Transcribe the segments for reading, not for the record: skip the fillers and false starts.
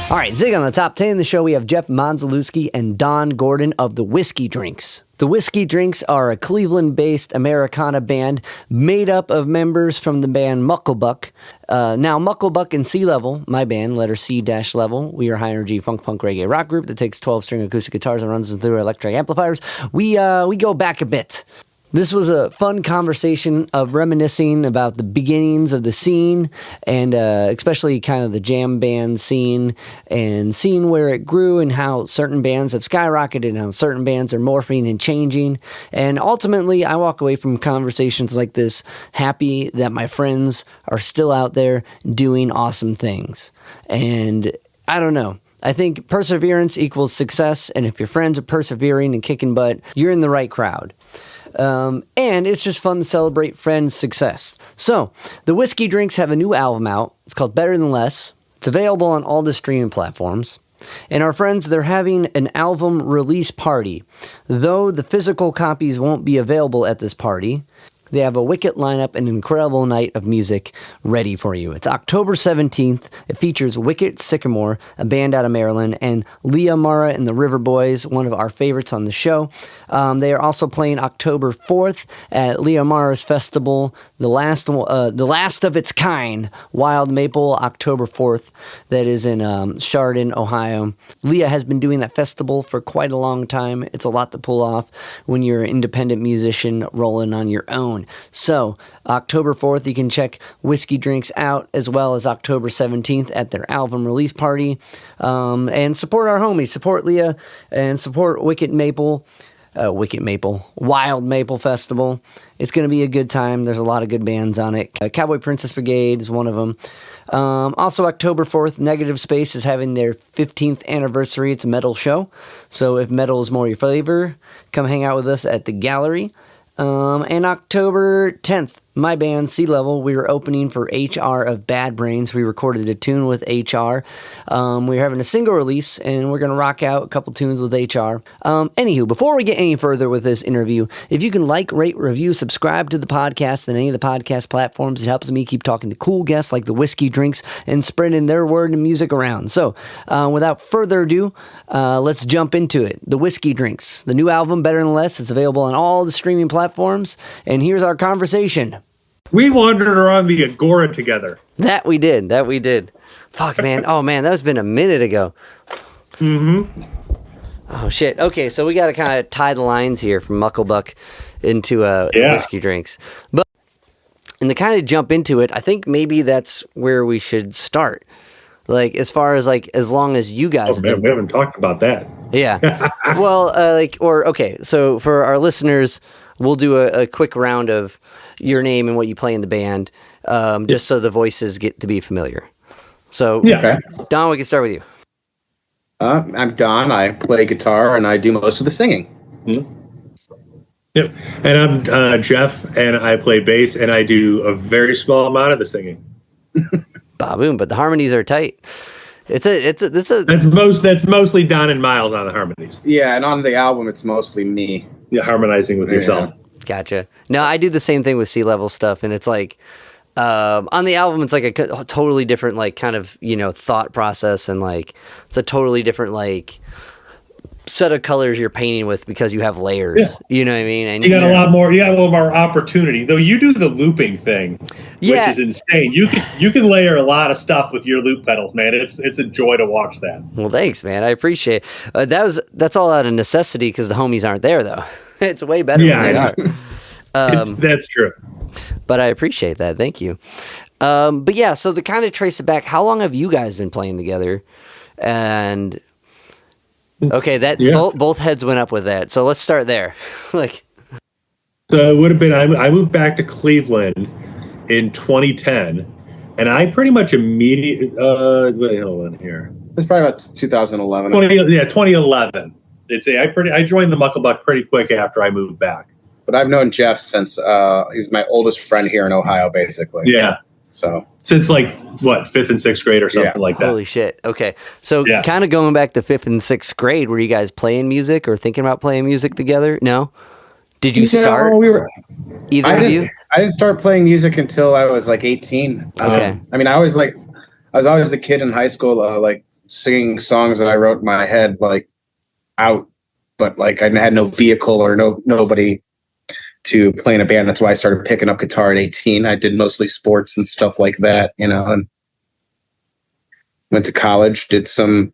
All right, Zig on the top 10 of the show, we have Jeff Modzelewski and Don Gordon of the Whiskey Drinks. The Whiskey Drinks are a Cleveland-based Americana band made up of members from the band Mucklebuck. Now, Mucklebuck and Sea Level, my band, letter C-level, we are a high-energy funk-punk reggae rock group that takes 12-string acoustic guitars and runs them through electric amplifiers. We go back a bit. This was a fun conversation of reminiscing about the beginnings of the scene and especially kind of the jam band scene and seeing where it grew and how certain bands have skyrocketed and how certain bands are morphing and changing. And ultimately, I walk away from conversations like this happy that my friends are still out there doing awesome things. And I don't know. I think perseverance equals success. And if your friends are persevering and kicking butt, you're in the right crowd. And it's just fun to celebrate friends' success. So, the Whiskey Drinks have a new album out. It's called Better Than Less. It's available on all the streaming platforms. And our friends, they're having an album release party. Though the physical copies won't be available at this party, they have a wicked lineup and an incredible night of music ready for you. It's October 17th. It features Wicked Sycamore, a band out of Maryland, and Leah Mara and the River Boys, one of our favorites on the show. They are also playing October 4th at Leah Mara's festival, the last of its kind, Wild Maple, October 4th. That is in Chardon, Ohio. Leah has been doing that festival for quite a long time. It's a lot to pull off when you're an independent musician rolling on your own. So, October 4th, you can check Whiskey Drinks out, as well as October 17th at their album release party. And support our homies, support Leah, and support Wild Maple Festival. It's going to be a good time. There's a lot of good bands on it. Cowboy Princess Brigade is one of them. Also, October 4th, Negative Space is having their 15th anniversary. It's a metal show. So if metal is more your flavor, come hang out with us at the gallery. And October 10th, my band, Sea Level, we were opening for HR of Bad Brains. We recorded a tune with HR. We're having a single release, and we're going to rock out a couple tunes with HR. Anywho, before we get any further with this interview, if you can like, rate, review, subscribe to the podcast on any of the podcast platforms, it helps me keep talking to cool guests like the Whiskey Drinks and spreading their word and music around. So, without further ado, let's jump into it. The Whiskey Drinks, the new album, Better Than Less. It's available on all the streaming platforms, and here's our conversation. We wandered around the Agora together. That we did. Fuck, man. Oh, man, that's been a minute ago. Mm-hmm. Oh, shit. Okay, so we got to kind of tie the lines here from Mucklebuck into Whiskey Drinks. And to kind of jump into it, I think maybe that's where we should start. Like, as far as, like, as long as you guys... Oh, man, we haven't talked about that. Yeah. Well, okay, so for our listeners, we'll do a quick round of your name and what you play in the band, just so the voices get to be familiar. So, Okay. Don, we can start with you. I'm Don. I play guitar and I do most of the singing. Mm-hmm. Yep. And I'm Jeff, and I play bass, and I do a very small amount of the singing. Ba-boom, but the harmonies are tight. That's mostly Don and Miles on the harmonies. Yeah, and on the album, it's mostly me. Yeah, harmonizing with yourself. Gotcha. No, I do the same thing with Sea Level stuff, and it's like on the album, it's like a totally different, like, kind of, thought process, and like it's a totally different, like, set of colors you're painting with because you have layers. Yeah. You know what I mean? And you got a little more opportunity. Though you do the looping thing, which is insane. You can layer a lot of stuff with your loop pedals, man. It's a joy to watch that. Well, thanks, man. I appreciate it. That's all out of necessity because the homies aren't there, though. It's way better when they are. That's true. But I appreciate that. Thank you. But yeah, so to kind of trace it back, how long have you guys been playing together? And okay, both heads went up with that. So let's start there. So it would have been, I moved back to Cleveland in 2010, and I pretty much immediately, wait, hold on here. It's probably about 2011. 2011. I joined the Mucklebuck pretty quick after I moved back. But I've known Jeff since he's my oldest friend here in Ohio, basically. Yeah. So since like what, 5th and 6th grade or something like that. Holy shit. Okay. So kind of going back to 5th and 6th grade, were you guys playing music or thinking about playing music together? No? Did you start? Either of you? I didn't start playing music until I was like 18. Okay. I mean, I was always the kid in high school, singing songs that I wrote in my head, like out, but like I had no vehicle or nobody to play in a band. That's why I started picking up guitar at 18. I did mostly sports and stuff like that, and went to college, did some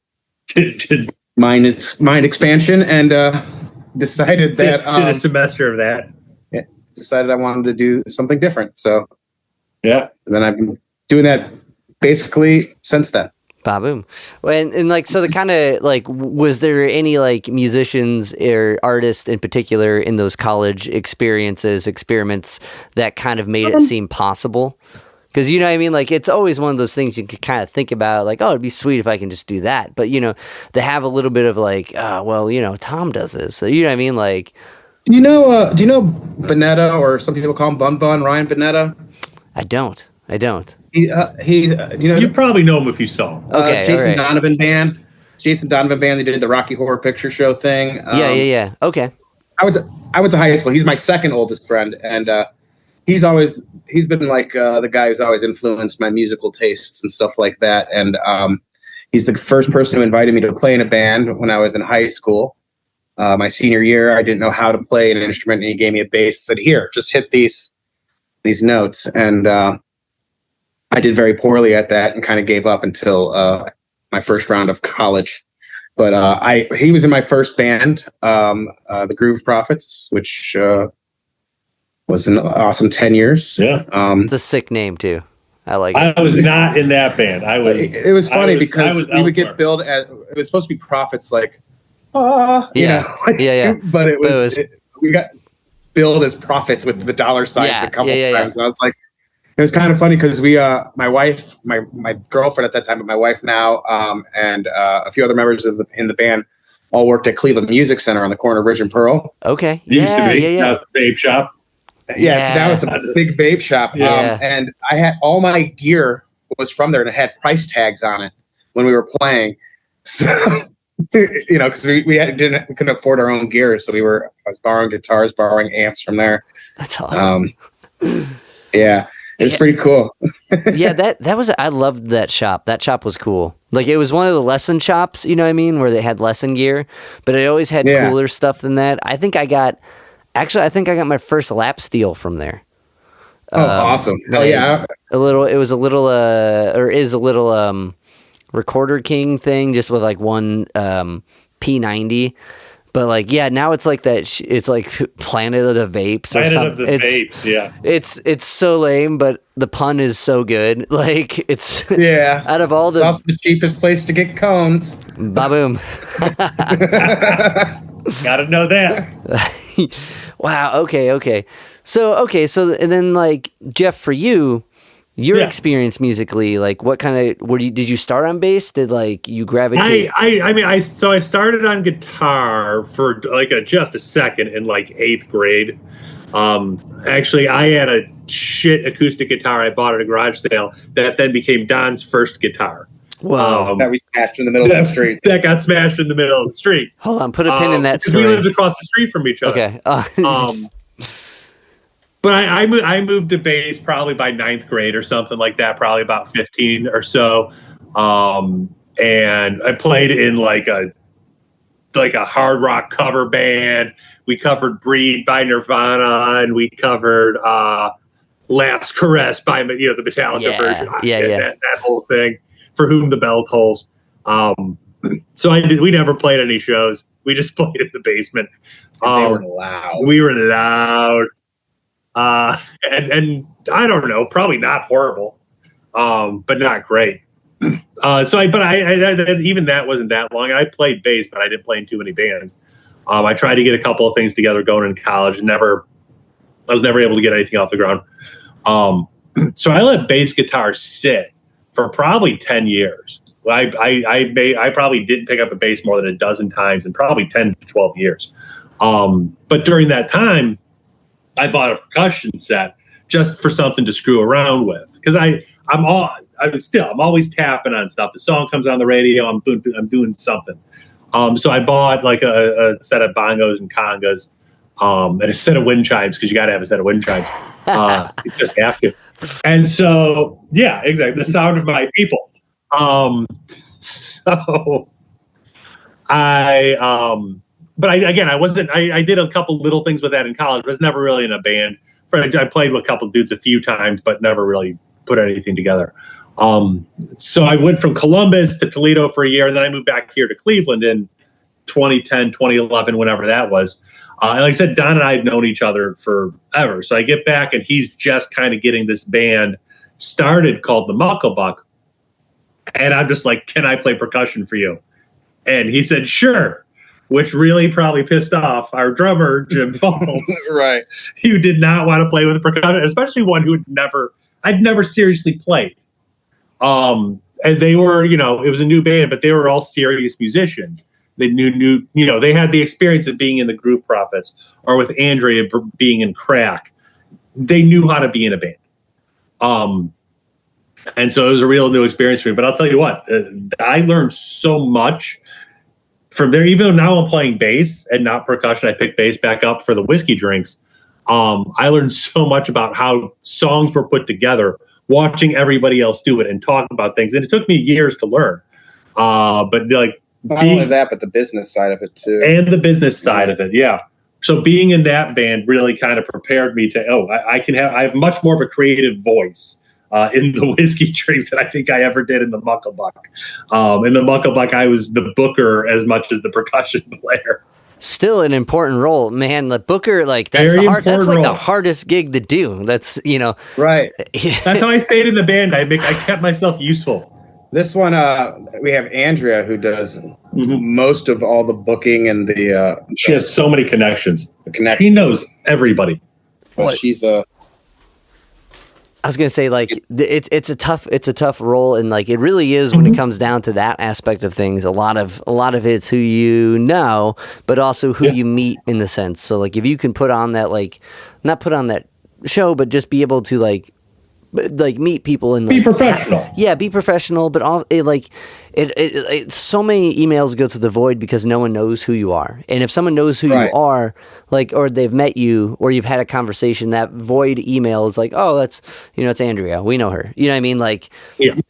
mind expansion, and decided that did a semester of that. Yeah, decided I wanted to do something different. So yeah, and then I've been doing that basically since then. Ba-boom. And like, so the kind of like, was there any like musicians or artists in particular in those college experiments that kind of made it seem possible? Because, you know what I mean? Like, it's always one of those things you can kind of think about, like, oh, it'd be sweet if I can just do that. But, you know, to have a little bit of like, well, you know, Tom does this. So, you know what I mean? Like, do you know Bonetta, or some people call him Bun Bun, Ryan Bonetta? I don't. You probably know him if you saw him. Okay, Jason Donovan Band. They did the Rocky Horror Picture Show thing. Yeah. Okay. I went to high school. He's my second oldest friend, and he's been like the guy who's always influenced my musical tastes and stuff like that. And he's the first person who invited me to play in a band when I was in high school. My senior year, I didn't know how to play an instrument, and he gave me a bass and said, "Here, just hit these notes." And I did very poorly at that and kind of gave up until my first round of college. But he was in my first band, the Groove Prophets, which was an awesome 10 years. Yeah. It's a sick name too. I like it. I was not in that band. It was funny because we would get billed as, it was supposed to be Prophets, like, yeah. But we got billed as Prophets with the dollar signs a couple times. And I was like, it was kind of funny because my wife, my girlfriend at that time, but my wife now, and a few other members in the band all worked at Cleveland Music Center on the corner of Ridge and Pearl. Okay. Used to be. Now it's a vape shop. Now it's a big vape shop. And I had all my gear was from there, and it had price tags on it when we were playing. So, you know, because we couldn't afford our own gear, so I was borrowing guitars, borrowing amps from there. That's awesome. Yeah. It was pretty cool. that was, I loved that shop. That shop was cool. Like, it was one of the lesson shops, you know what I mean, where they had lesson gear, but it always had cooler stuff than that. I think I got my first lap steel from there. Oh, awesome. Hell yeah. It was a little Recorder King thing, just with like one P90. But like, now it's like that. It's like Planet of the Vapes or something. Vapes, yeah. It's so lame, but the pun is so good. Like, it's out of all it's also the cheapest place to get cones. Ba-boom. Gotta know that. Wow. Okay. So and then like, Jeff, for you, your experience musically, like, what kind of did you start on bass? Did like you gravitate? I started on guitar for like just a second in like 8th grade. Actually, I had a shit acoustic guitar I bought at a garage sale that then became Don's first guitar. Wow. That we smashed in the middle of the street. That got smashed in the middle of the street. Hold on, put a pin in that story. We lived across the street from each other. Okay. But I moved to bass probably by 9th grade or something like that, probably about 15 or so. And I played in like a hard rock cover band. We covered Breed by Nirvana, and we covered Last Caress by the Metallica version. That whole thing. For Whom the Bell Tolls. So we never played any shows. We just played in the basement. They were loud. We were loud. And I don't know, probably not horrible, but not great. Even that wasn't that long. I played bass, but I didn't play in too many bands. I tried to get a couple of things together going in college. I was never able to get anything off the ground. So I let bass guitar sit for probably 10 years. I probably didn't pick up a bass more than a dozen times in probably 10 to 12 years. But during that time, I bought a percussion set just for something to screw around with, because I'm always tapping on stuff. The song comes on the radio, I'm doing something. So I bought like a set of bongos and congas, and a set of wind chimes, because you got to have a set of wind chimes. You just have to. And so, yeah, exactly. The sound of my people. So I wasn't, I did a couple little things with that in college, but I was never really in a band. I played with a couple dudes a few times, but never really put anything together. So I went from Columbus to Toledo for a year, and then I moved back here to Cleveland in 2010, 2011, whenever that was. And like I said, Don and I had known each other forever. So I get back, and he's just kind of getting this band started called the Mucklebuck. And I'm just like, can I play percussion for you? And he said, sure, which really probably pissed off our drummer, Jim Fultz. Right. Who did not want to play with percussion, especially one who I'd never seriously played. And they were, it was a new band, but they were all serious musicians. They knew, they had the experience of being in the Groove Prophets or with Andrea being in Crack. They knew how to be in a band. And so it was a real new experience for me. But I'll tell you what, I learned so much from there. Even though now I'm playing bass and not percussion, I picked bass back up for the Whiskey Drinks. I learned so much about how songs were put together, watching everybody else do it and talk about things. And it took me years to learn. But like, not only that, but the business side of it too. And the business side of it, yeah. So being in that band really kind of prepared me to, I have much more of a creative voice in the Whiskey Drinks than I think I ever did in the Mucklebuck. In the Mucklebuck, I was the booker as much as the percussion player. Still an important role, man. The booker, like that's the hardest gig to do. That's right. That's how I stayed in the band. I kept myself useful. This one, we have Andrea who does most of all the booking and the. She has so many connections. He knows everybody. But she's I was gonna say, like, it's a tough role, and like it really is when it comes down to that aspect of things. A lot of it's who you know, but also who you meet in the sense. So like if you can put on that, like, not put on that show, but just be able to like meet people and like, be professional. Be professional, but also it so many emails go to the void because no one knows who you are. And if someone knows who you are, like, or they've met you or you've had a conversation, that void email is like, oh, that's, it's Andrea. We know her. You know what I mean? Like,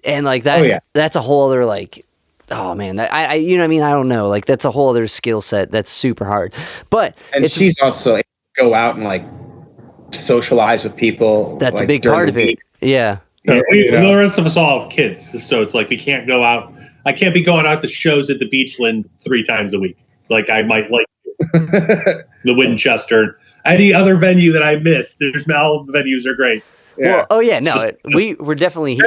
and like that, that's a whole other, like, oh man, I you know what I mean? I don't know. Like that's a whole other skill set. That's super hard. But she's also able to go out and like socialize with people. That's like, a big part of it. Yeah. The rest of us all have kids, so it's like we can't go out. I can't be going out to shows at the Beachland 3 times a week. Like I might like the Winchester, any other venue that I miss. All the venues are great. Yeah. Well, we're definitely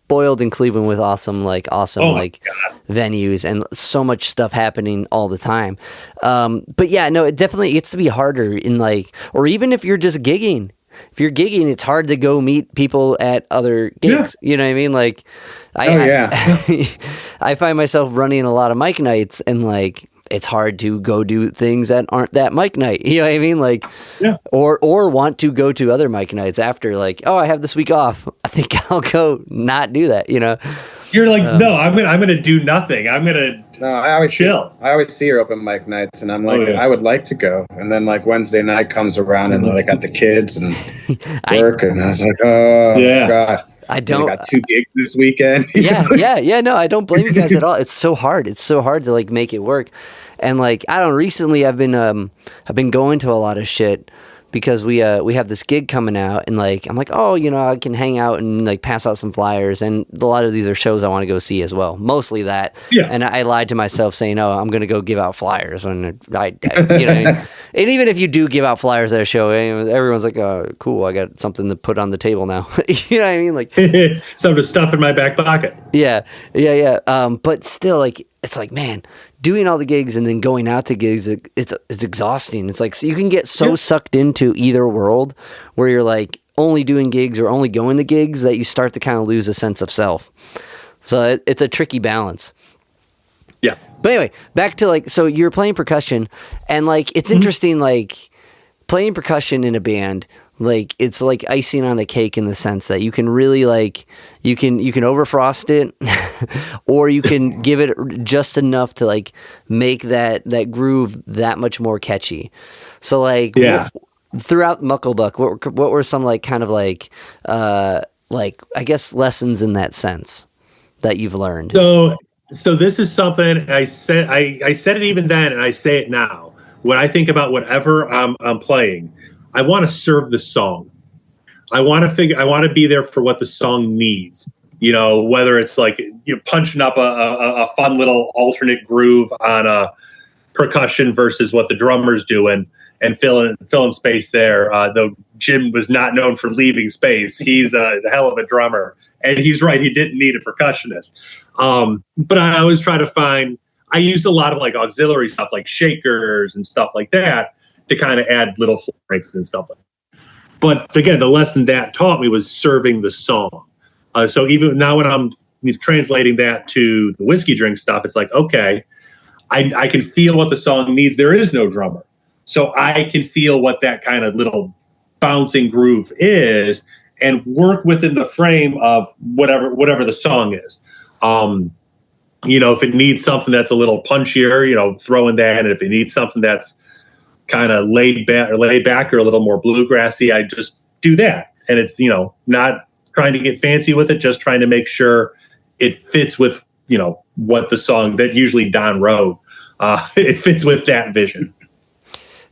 spoiled in Cleveland with awesome venues and so much stuff happening all the time. But yeah, no, it definitely gets to be harder in like, or even if you're just gigging. If you're gigging, it's hard to go meet people at other gigs. Yeah. You know what I mean? Like, I find myself running a lot of mic nights, and like, it's hard to go do things that aren't that mic night. You know what I mean? Like, or want to go to other mic nights after. Like, oh, I have this week off. I think I'll go not do that. You're like, no, I'm gonna do nothing. I always chill. I always see her open mic nights, and I'm like, I would like to go. And then like Wednesday night comes around, and I got the kids and work, and I was like, oh God. I got 2 gigs this weekend. No, I don't blame you guys at all. It's so hard. It's so hard to like make it work. And like, I don't know, recently I've been going to a lot of shit because we have this gig coming out, and like I'm like, oh, I can hang out and like pass out some flyers, and a lot of these are shows I want to go see as well. Mostly that. Yeah. And I lied to myself saying, oh, I'm gonna go give out flyers, and and even if you do give out flyers at a show, everyone's like, oh, cool, I got something to put on the table now. You know what I mean? Like something to stuff in my back pocket. Yeah. But still, like, it's like, man, doing all the gigs and then going out to gigs, it's exhausting. It's like, so you can get so sucked into either world where you're like only doing gigs or only going to gigs that you start to kind of lose a sense of self. So it's a tricky balance. Yeah. But anyway, back to like, so you're playing percussion, and like, it's interesting, like playing percussion in a band, like it's like icing on the cake in the sense that you can really like, you can overfrost it or you can give it just enough to like make that groove that much more catchy. So like, throughout Mucklebuck, what were some like kind of like I guess lessons in that sense that you've learned? So this is something I said it even then, and I say it now. When I think about whatever I'm playing, I want to serve the song. I want to be there for what the song needs. You know, whether it's like you're punching up a fun little alternate groove on a percussion versus what the drummer's doing and filling space there. Though Jim was not known for leaving space, he's a hell of a drummer, and he's right. He didn't need a percussionist. But I always try to find. I used a lot of like auxiliary stuff, like shakers and stuff like that, to kind of add little flanks and stuff like that. But again, the lesson that taught me was serving the song. So even now when I'm translating that to the whiskey drink stuff, it's like, okay, I can feel what the song needs. There is no drummer. So I can feel what that kind of little bouncing groove is and work within the frame of whatever the song is. You know, if it needs something that's a little punchier, you know, throw in that. And if it needs something that's kind of laid back or a little more bluegrassy, I just do that. And it's, you know, not trying to get fancy with it, just trying to make sure it fits with, you know, what the song that usually Don wrote, it fits with that vision.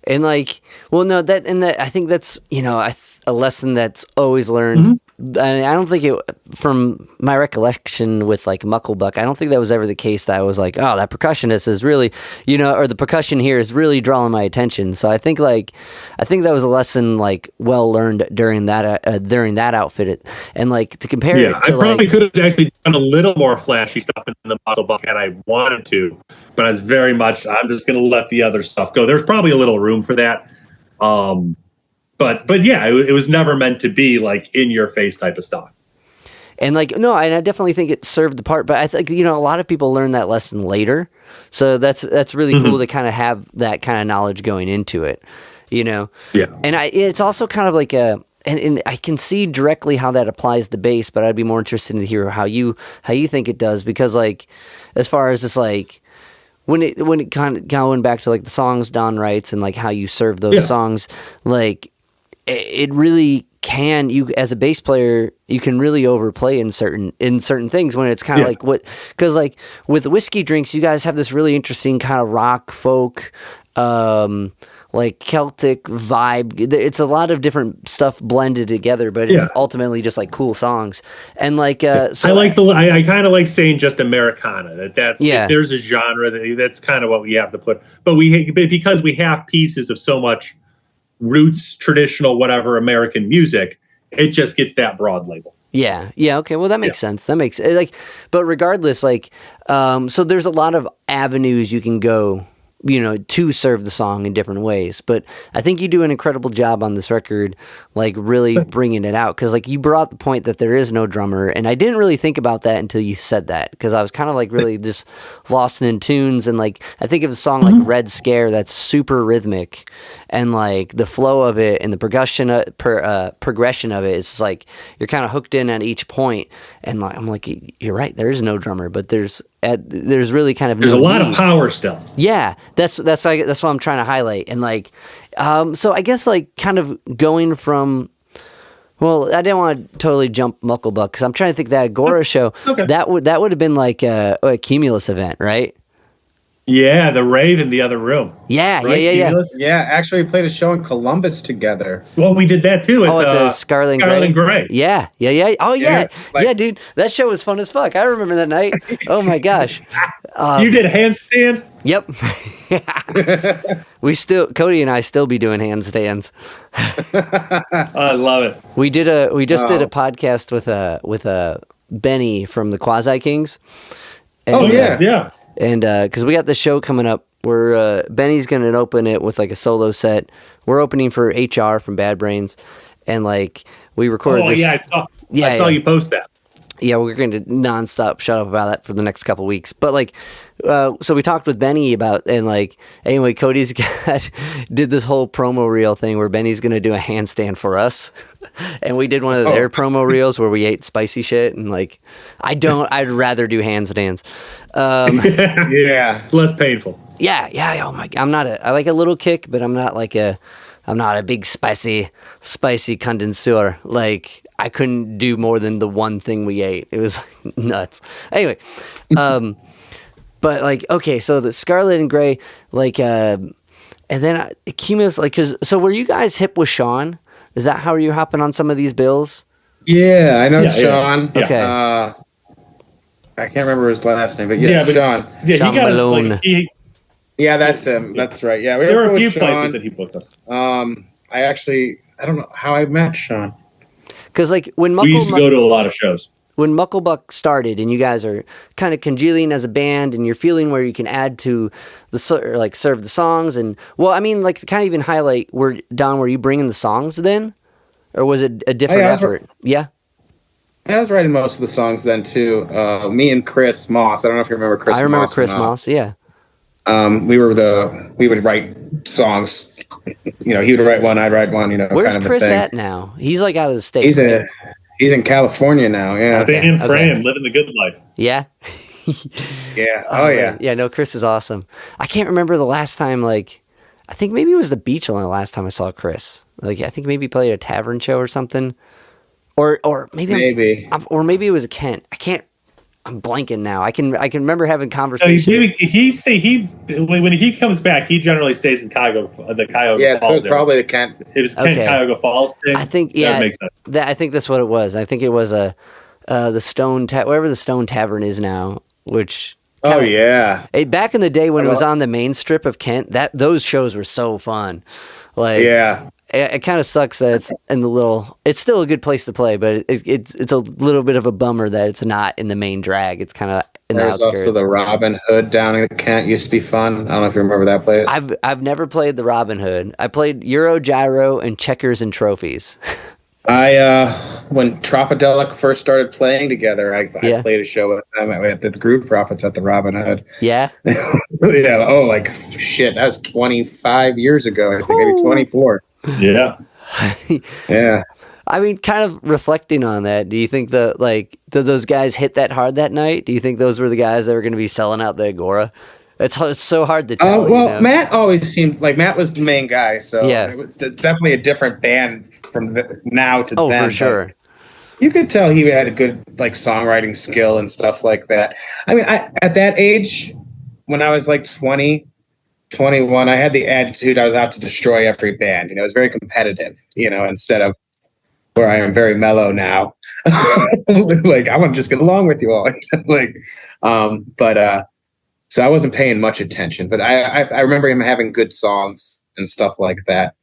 And like, well, no, I think that's, you know, a lesson that's always learned. Mm-hmm. And I don't think from my recollection with like Mucklebuck, I don't think that was ever the case that I was like, oh, that percussionist is really, you know, or the percussion here is really drawing my attention. So I think that was a lesson like well learned during that outfit. And like to compare it to I probably could have actually done a little more flashy stuff in the Mucklebuck had I wanted to, but I'm just going to let the other stuff go. There's probably a little room for that. But yeah, it was never meant to be like in your face type of stuff. And like, no, and I definitely think it served the part, but I think, you know, a lot of people learn that lesson later. So that's really cool to kind of have that kind of knowledge going into it, you know? Yeah. And it's also kind of like and I can see directly how that applies to bass, but I'd be more interested to hear how you think it does, because like, as far as just like, when it kind of going back to like the songs Don writes and like how you serve those songs, like, it really can, you as a bass player, you can really overplay in certain things when it's kind of like because like with whiskey drinks, you guys have this really interesting kind of rock, folk, like Celtic vibe. It's a lot of different stuff blended together, but it's ultimately just like cool songs. And like, so I kind of like saying just Americana. That's if there's a genre that's kind of what we have to put. But because we have pieces of so much roots, traditional, whatever American music, it just gets that broad label. Yeah. Okay. Well, that makes sense. That makes like, but regardless, like, so there's a lot of avenues you can go, you know, to serve the song in different ways. But I think you do an incredible job on this record, like really bringing it out. Cause like you brought the point that there is no drummer. And I didn't really think about that until you said that. Cause I was kind of like really just lost in tunes. And like, I think of a song like Red Scare that's super rhythmic, and like the flow of it and the progression of it is like, you're kind of hooked in at each point. And like, I'm like, you're right. There is no drummer, but there's really kind of there's a lot of power still. Yeah, that's what I'm trying to highlight. And like, so I guess like kind of going from, well, I didn't want to totally jump Mucklebuck because I'm trying to think that Agora show that would have been like a Cumulus event, right? Yeah, the rave in the other room. Yeah, right? Yeah, actually we played a show in Columbus together. Well, we did that too. At the Scarlet Gray. Yeah. Oh, yeah. Yeah, dude. That show was fun as fuck. I remember that night. Oh, my gosh. You did a handstand? Yep. Cody and I still be doing handstands. I love it. We did a podcast with Benny from the Quasi Kings. And, yeah. And because we got the show coming up, where Benny's going to open it with like a solo set. We're opening for HR from Bad Brains, and like we recorded. I saw you post that. Yeah, we're going to nonstop shut up about that for the next couple weeks. But like, so we talked with Benny about, and like, anyway, Cody's did this whole promo reel thing where Benny's going to do a handstand for us. And we did one of their promo reels where we ate spicy shit. And like, I'd rather do handstands. Less painful. Yeah. Oh my God. I like a little kick, but I'm not a big spicy connoisseur. Like, I couldn't do more than the one thing we ate. It was like nuts. Anyway, but like, okay, so the Scarlet and Gray, like, and then Cumulus, like, so were you guys hip with Sean? Is that how you're hopping on some of these bills? Yeah, I know Sean. Yeah. Okay. I can't remember his last name, but Sean. Yeah, Sean he got Malone. us, Yeah, that's him. That's right. Yeah, there were a few Sean. places that he booked us. I don't know how I met Sean. Because like when We used to go to a lot of shows. when Mucklebuck started and you guys are kind of congealing as a band and you're feeling where you can add to the like serve the songs and well, I mean, like kind of even highlight were you bringing the songs then, or was it a different effort? Yeah. I was writing most of the songs then too. Me and Chris Moss. I don't know if you remember Chris. I remember Moss Chris Moss. Yeah. We would write songs. You know, he would write one, I'd write one. You know, where's kind of Chris a thing. at now? He's like out of the state. He's in California now. Yeah. Okay. San Fran, living the good life. Yeah. Yeah. Oh yeah. Man. Yeah. No, Chris is awesome. I can't remember the last time. Like, I think maybe it was the beach the last time I saw Chris. Like, I think maybe he played a tavern show or something. Or maybe or maybe it was a Kent. I'm blanking now. I can remember having conversations. When he comes back, he generally stays in Cuyahoga Falls. Yeah, it was probably the Kent. It was Kent Cuyahoga Falls thing. I think that makes sense. I think that's what it was. I think it was the Stone wherever the Stone Tavern is now, which. Back in the day when it was on the main strip of Kent, those shows were so fun. Like, yeah. It kind of sucks that it's in the little. It's still a good place to play, but it's a little bit of a bummer that it's not in the main drag. It's kind of in the outskirts. There's also the Robin Hood down in Kent. Used to be fun. I don't know if you remember that place. I've never played the Robin Hood. I played Euro Gyro and Checkers and Trophies. When Tropodelic first started playing together, I played a show with them at the Groove Prophets at the Robin Hood. Yeah. Yeah. Oh, like shit. That was 25 years ago. I think maybe 24. Yeah. Yeah. I mean, kind of reflecting on that, do you think did those guys hit that hard that night? Do you think those were the guys that were going to be selling out the Agora? It's so hard to tell. Well, you know? Matt always seemed like Matt was the main guy, so yeah. It's definitely a different band from now to then. Oh, for sure. You could tell he had a good like songwriting skill and stuff like that. I mean, at that age, when I was like 20, 21, I had the attitude I was out to destroy every band. You know, it was very competitive, you know, instead of where I am very mellow now. Like, I want to just get along with you all. So I wasn't paying much attention, but I remember him having good songs and stuff like that.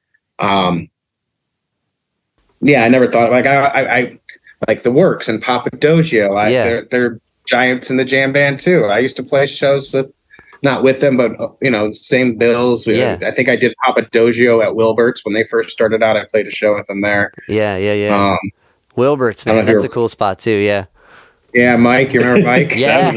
Yeah, I never thought I like the Works and Papa Doggio. They're giants in the jam band too. I used to play shows not with them, but you know, same bills. I think I did Papa Doggio at Wilbert's when they first started out. I played a show with them there. Yeah. Wilbert's, man, that's a cool spot too. Yeah. Yeah, Mike. You remember Mike? Yeah.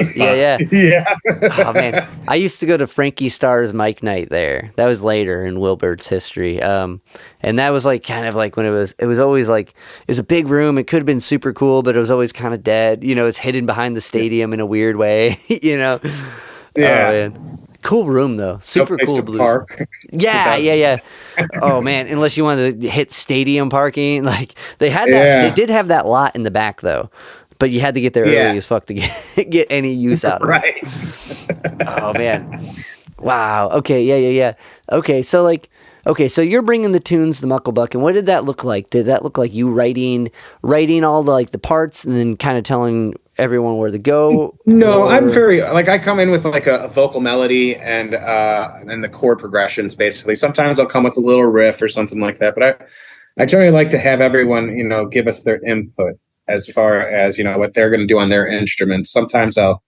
Yeah. Oh man, I used to go to Frankie Starr's Mike Night there. That was later in Wilbert's history. And that was like kind of like when it was always like it was a big room. It could have been super cool, but it was always kind of dead. You know, it's hidden behind the stadium in a weird way. You know. Yeah. Oh, man. Cool room though. Super cool blues. Park. Yeah. Oh man, unless you wanted to hit stadium parking, like they had that. They did have that lot in the back though. But you had to get there early as fuck to get any use out of it. Right. Oh, man. Wow. Okay. Yeah. Okay. So you're bringing the tunes, the Mucklebuck, and what did that look like? Did that look like you writing all the parts and then kind of telling everyone where to go? No, I'm very I come in with like a vocal melody and the chord progressions basically. Sometimes I'll come with a little riff or something like that, but I generally like to have everyone, you know, give us their input as far as, you know, what they're going to do on their instruments. Sometimes I'll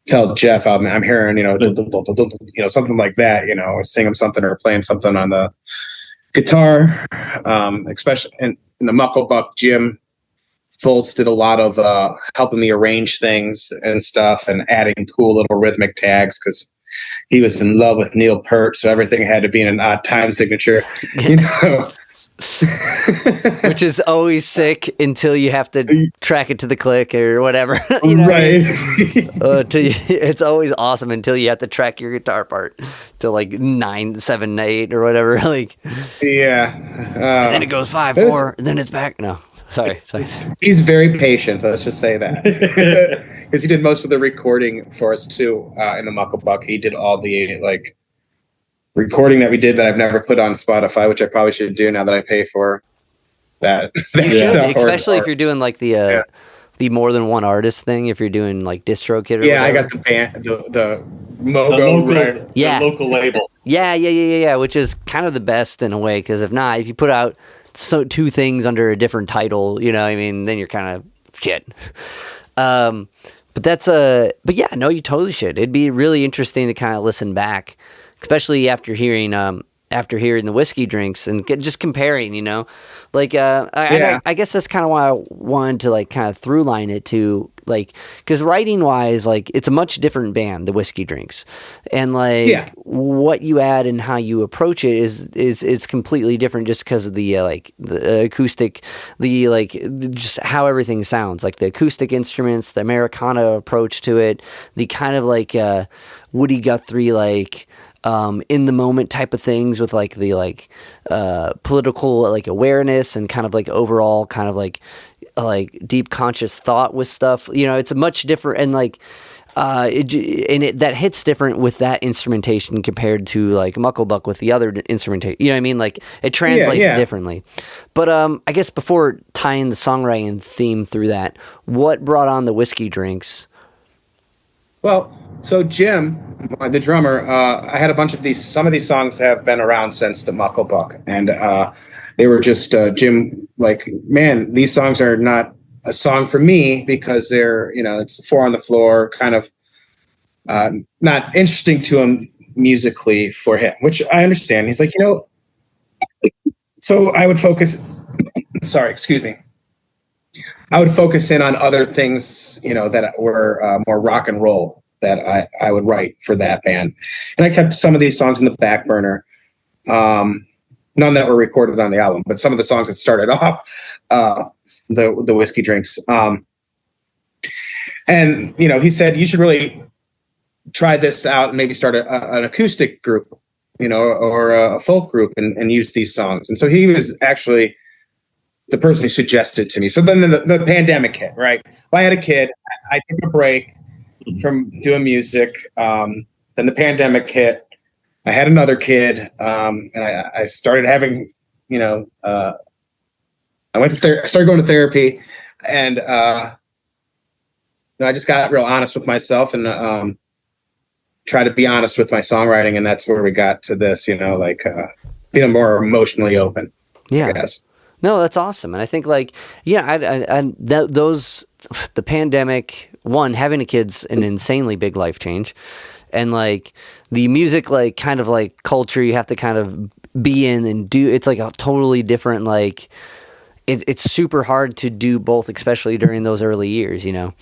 tell Jeff I'm hearing, you know, something like that, you know, or sing him something or playing something on the guitar. Especially in the Mucklebuck, Jim Foltz did a lot of helping me arrange things and stuff and adding cool little rhythmic tags because he was in love with Neil Peart, so everything had to be in an odd time signature, you know. Which is always sick until you have to track it to the click or whatever. You know, right. It's always awesome until you have to track your guitar part to like 9, 7, 8 or whatever. Like, yeah. and then it goes 5, 4, and then it's back. No, Sorry. He's very patient. Let's just say that, because he did most of the recording for us too in the Mucklebuck. He did all the like recording that we did that I've never put on Spotify, which I probably should do now that I pay for that. You should, especially if you're doing like the more than one artist thing. If you're doing like DistroKid or I whatever. got the band, the Mogo, right? The local label. Yeah, which is kind of the best in a way, because if you put out two things under a different title, you know what I mean, then you're kind of shit. But yeah, no, you totally should. It'd be really interesting to kind of listen back, especially after hearing the whiskey drinks and just comparing, you know, like I guess that's kind of why I wanted to like kind of through line it to, like, because writing wise, like, it's a much different band, the whiskey drinks, and like what you add and how you approach it is completely different, just because of the acoustic, just how everything sounds, like the acoustic instruments, the Americana approach to it, the kind of like Woody Guthrie, like in the moment type of things, with like the political like awareness and kind of like overall kind of like deep conscious thought with stuff, you know. It's a much different, and like that hits different with that instrumentation compared to like Mucklebuck with the other instrumentation, you know what I mean, like it translates differently. But I guess before tying the songwriting theme through that, what brought on the whiskey drinks? Well, so Jim, the drummer, I had a bunch of these. Some of these songs have been around since the Mucklebuck, and they were just Jim, like, man, these songs are not a song for me because they're, you know, it's four on the floor, kind of not interesting to him musically for him, which I understand. He's like, you know, so I would focus. Sorry, excuse me. I would focus in on other things, you know, that were more rock and roll that I would write for that band. And I kept some of these songs in the back burner. None that were recorded on the album, but some of the songs that started off the whiskey drinks. And, you know, he said, you should really try this out and maybe start an acoustic group, you know, or a folk group and use these songs. And so he was actually the person who suggested to me. So then the pandemic hit, right? Well, I had a kid. I took a break from doing music. Then the pandemic hit. I had another kid, and I started having, you know, I started going to therapy, and I just got real honest with myself and try to be honest with my songwriting, and that's where we got to this, you know, like being more emotionally open. Yeah. I guess. No, that's awesome. And I think like, the pandemic, one, having a kid's an insanely big life change. And like the music, like kind of like culture you have to kind of be in and do, it's like a totally different, like it's super hard to do both, especially during those early years, you know?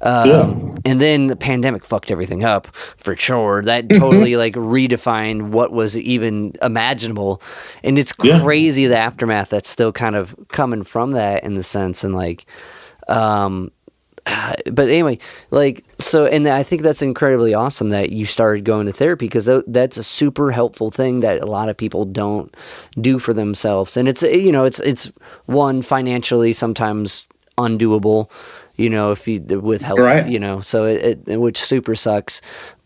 And then the pandemic fucked everything up for sure. That totally like redefined what was even imaginable. And it's crazy the aftermath that's still kind of coming from that in the sense. And like, but anyway, like, so, and I think that's incredibly awesome that you started going to therapy, because that's a super helpful thing that a lot of people don't do for themselves. And it's, you know, it's one, financially sometimes undoable, you know, if you, with help, right, you know, so it which super sucks,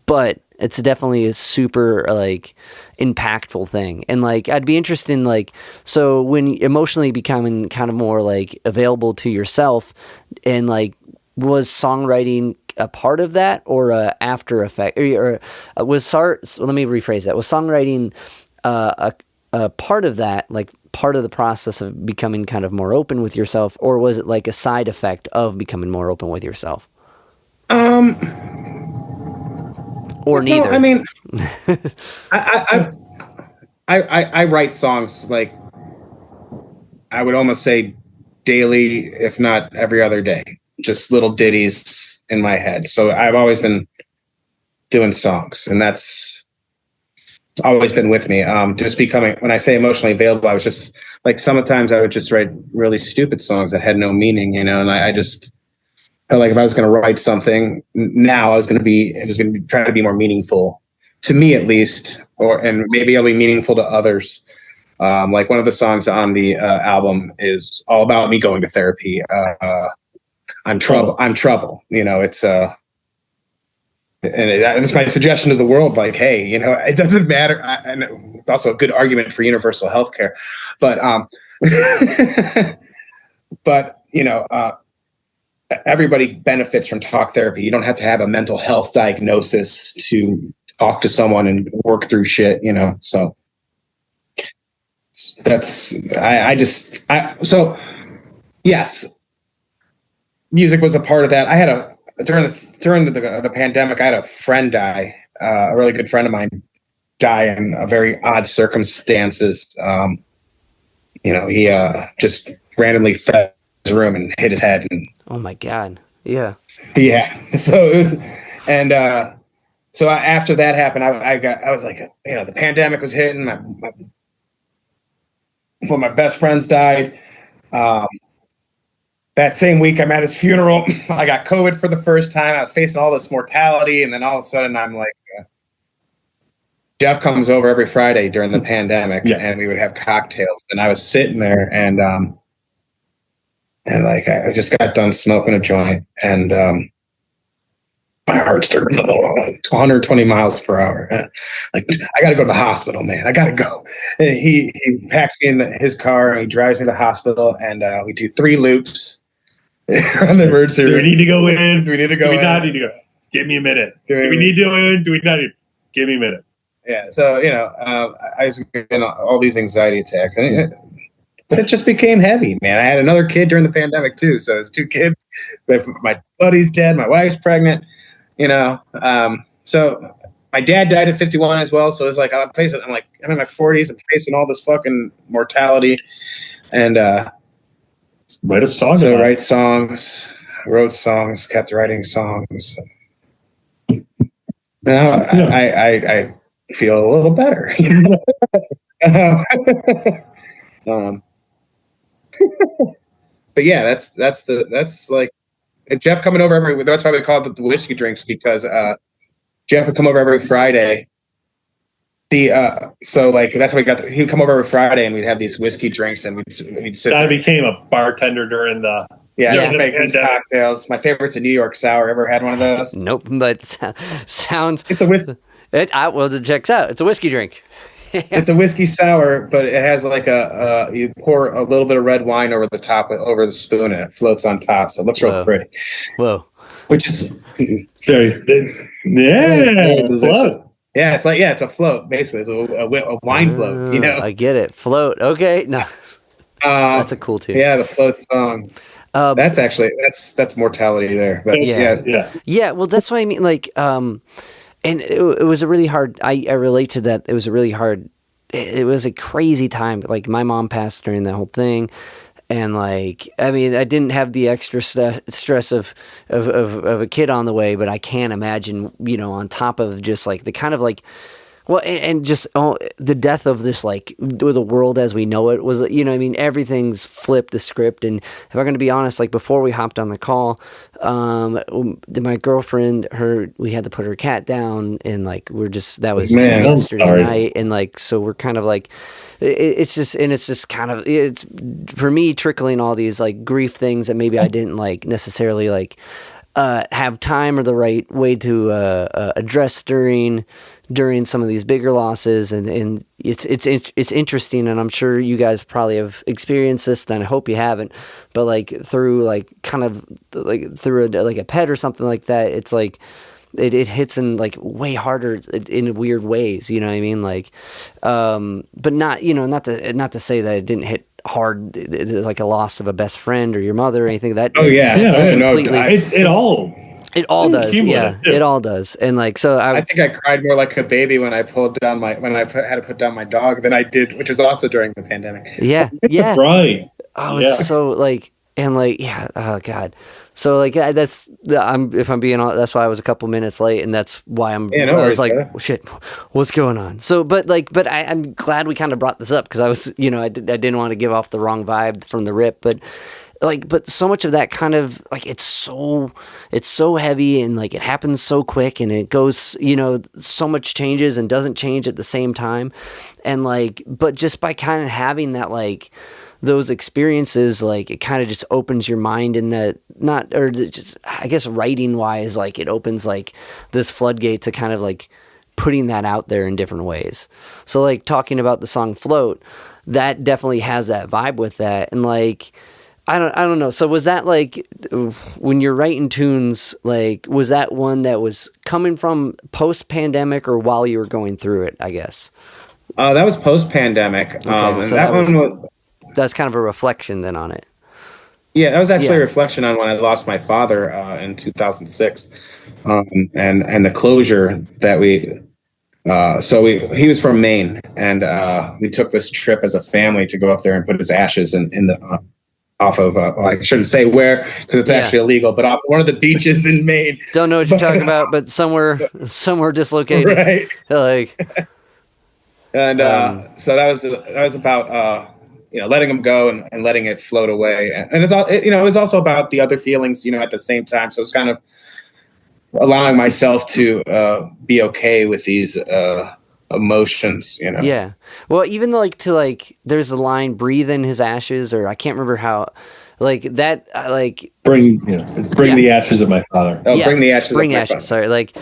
but it's definitely a super like impactful thing. And like, I'd be interested in like, so when emotionally becoming kind of more like available to yourself, and like, was songwriting a part of that, or a after effect, or was let me rephrase that. Was songwriting a part of that, like part of the process of becoming kind of more open with yourself, or was it like a side effect of becoming more open with yourself? Or neither. No, I mean, I write songs like, I would almost say daily, if not every other day. Just little ditties in my head. So I've always been doing songs, and that's always been with me. Just becoming, when I say emotionally available, I was just like, sometimes I would just write really stupid songs that had no meaning, you know, and I just felt like if I was going to write something now, it was going to be trying to be more meaningful to me, at least, and maybe it'll be meaningful to others. Like one of the songs on the album is all about me going to therapy. I'm trouble. I'm trouble. It's it's my suggestion to the world. Like, hey, it doesn't matter. And it's also a good argument for universal health care, but but everybody benefits from talk therapy. You don't have to have a mental health diagnosis to talk to someone and work through shit. So that's so yes, music was a part of that. I had during the pandemic, I had a friend die, a really good friend of mine die in a very odd circumstances. He just randomly fell in his room and hit his head. And oh my God. Yeah. Yeah. So it was, and so after that happened, I was like, the pandemic was hitting. My best friends died. That same week, I'm at his funeral. I got COVID for the first time. I was facing all this mortality, and then all of a sudden, I'm like, Jeff comes over every Friday during the pandemic, and we would have cocktails. And I was sitting there, and like I just got done smoking a joint, and my heart started 120 miles per hour. Like, I got to go to the hospital, man. I got to go. And he packs me in his car, and he drives me to the hospital, and we do 3 loops. On the emergency room. Do we need to go in? Do we need to go in? Do we not need to go? Give me a minute. Do we need to go in? Do we not need to? Give me a minute. Yeah. So, I was getting all these anxiety attacks, but it just became heavy, man. I had another kid during the pandemic too. So it's 2 kids. My buddy's dead. My wife's pregnant, so my dad died at 51 as well. So it's like, I'm in my 40s. I'm facing all this fucking mortality, and, write a song. So write songs, wrote songs, kept writing songs. Now I feel a little better. But yeah, that's like Jeff coming over that's why we call it the whiskey drinks, because Jeff would come over every Friday. So like that's what he'd come over every Friday, and we'd have these whiskey drinks, and we'd sit. I became a bartender during the make these cocktails. My favorite's a New York Sour. Ever had one of those? Nope, but sounds. It's a whiskey. Well, it checks out. It's a whiskey drink. It's a whiskey sour, but it has like you pour a little bit of red wine over the top, over the spoon, and it floats on top. So it looks real pretty. Whoa. Which is float. Yeah, it's a float basically. It's a wine float. I get it. Float. Okay, no, that's a cool tune. Yeah, the float song. That's actually that's mortality there. But yeah. Well, that's what I mean. Like, and it was a really hard. I relate to that. It was a really hard. It was a crazy time. Like my mom passed during that whole thing. And like, I mean, I didn't have the extra stress of a kid on the way, but I can't imagine, on top of just like the kind of like, well, and just the death of this, like the world as we know it was, I mean, everything's flipped the script. And if I'm going to be honest, like before we hopped on the call, my girlfriend, we had to put her cat down, and like that was yesterday night, and like so we're kind of like. It's just kind of, it's for me trickling all these like grief things that maybe I didn't like necessarily like have time or the right way to address during some of these bigger losses, and it's interesting, and I'm sure you guys probably have experienced this, and I hope you haven't, but like through like kind of like through a pet or something like that, it's like. It hits in like way harder in weird ways, you know what I mean? Like, but not, not to say that it didn't hit hard, like a loss of a best friend or your mother or anything. That it all does, yeah, it all does, and like so. I think I cried more like a baby when I had to put down my dog than I did, which was also during the pandemic. Yeah, yeah, right. Oh, it's so like. And like, yeah, oh God. So like, if I'm being honest, that's why I was a couple minutes late, and that's why I was like, shit, what's going on? So, but I'm glad we kind of brought this up, because I was, I didn't want to give off the wrong vibe from the rip, but like, but so much of that kind of like, it's so heavy and like it happens so quick and it goes, so much changes and doesn't change at the same time. And like, but just by kind of having that, like those experiences, like it kind of just opens your mind in that, just, I guess writing wise, like it opens like this floodgate to kind of like putting that out there in different ways. So like talking about the song Float, that definitely has that vibe with that. And like, I don't know. So was that like when you're writing tunes, like was that one that was coming from post-pandemic or while you were going through it, I guess? That was post-pandemic. Okay, and so that one was, that's kind of a reflection then on it. yeah, that was actually a reflection on when I lost my father in 2006, and the closure that we. He was from Maine, and we took this trip as a family to go up there and put his ashes in the off of well, I shouldn't say where because it's actually illegal, but off one of the beaches in Maine. Don't know what you're talking about, but somewhere dislocated, right? Like, and so that was about letting him go and letting it float away, and it's all it was also about the other feelings at the same time. So it's kind of allowing myself to be okay with these emotions, Yeah. Well, even like there's a line, breathe in his ashes, or I can't remember how, like that, like bring the ashes of my father. Oh, yes, bring the ashes. Bring of my ashes. father. Sorry. Like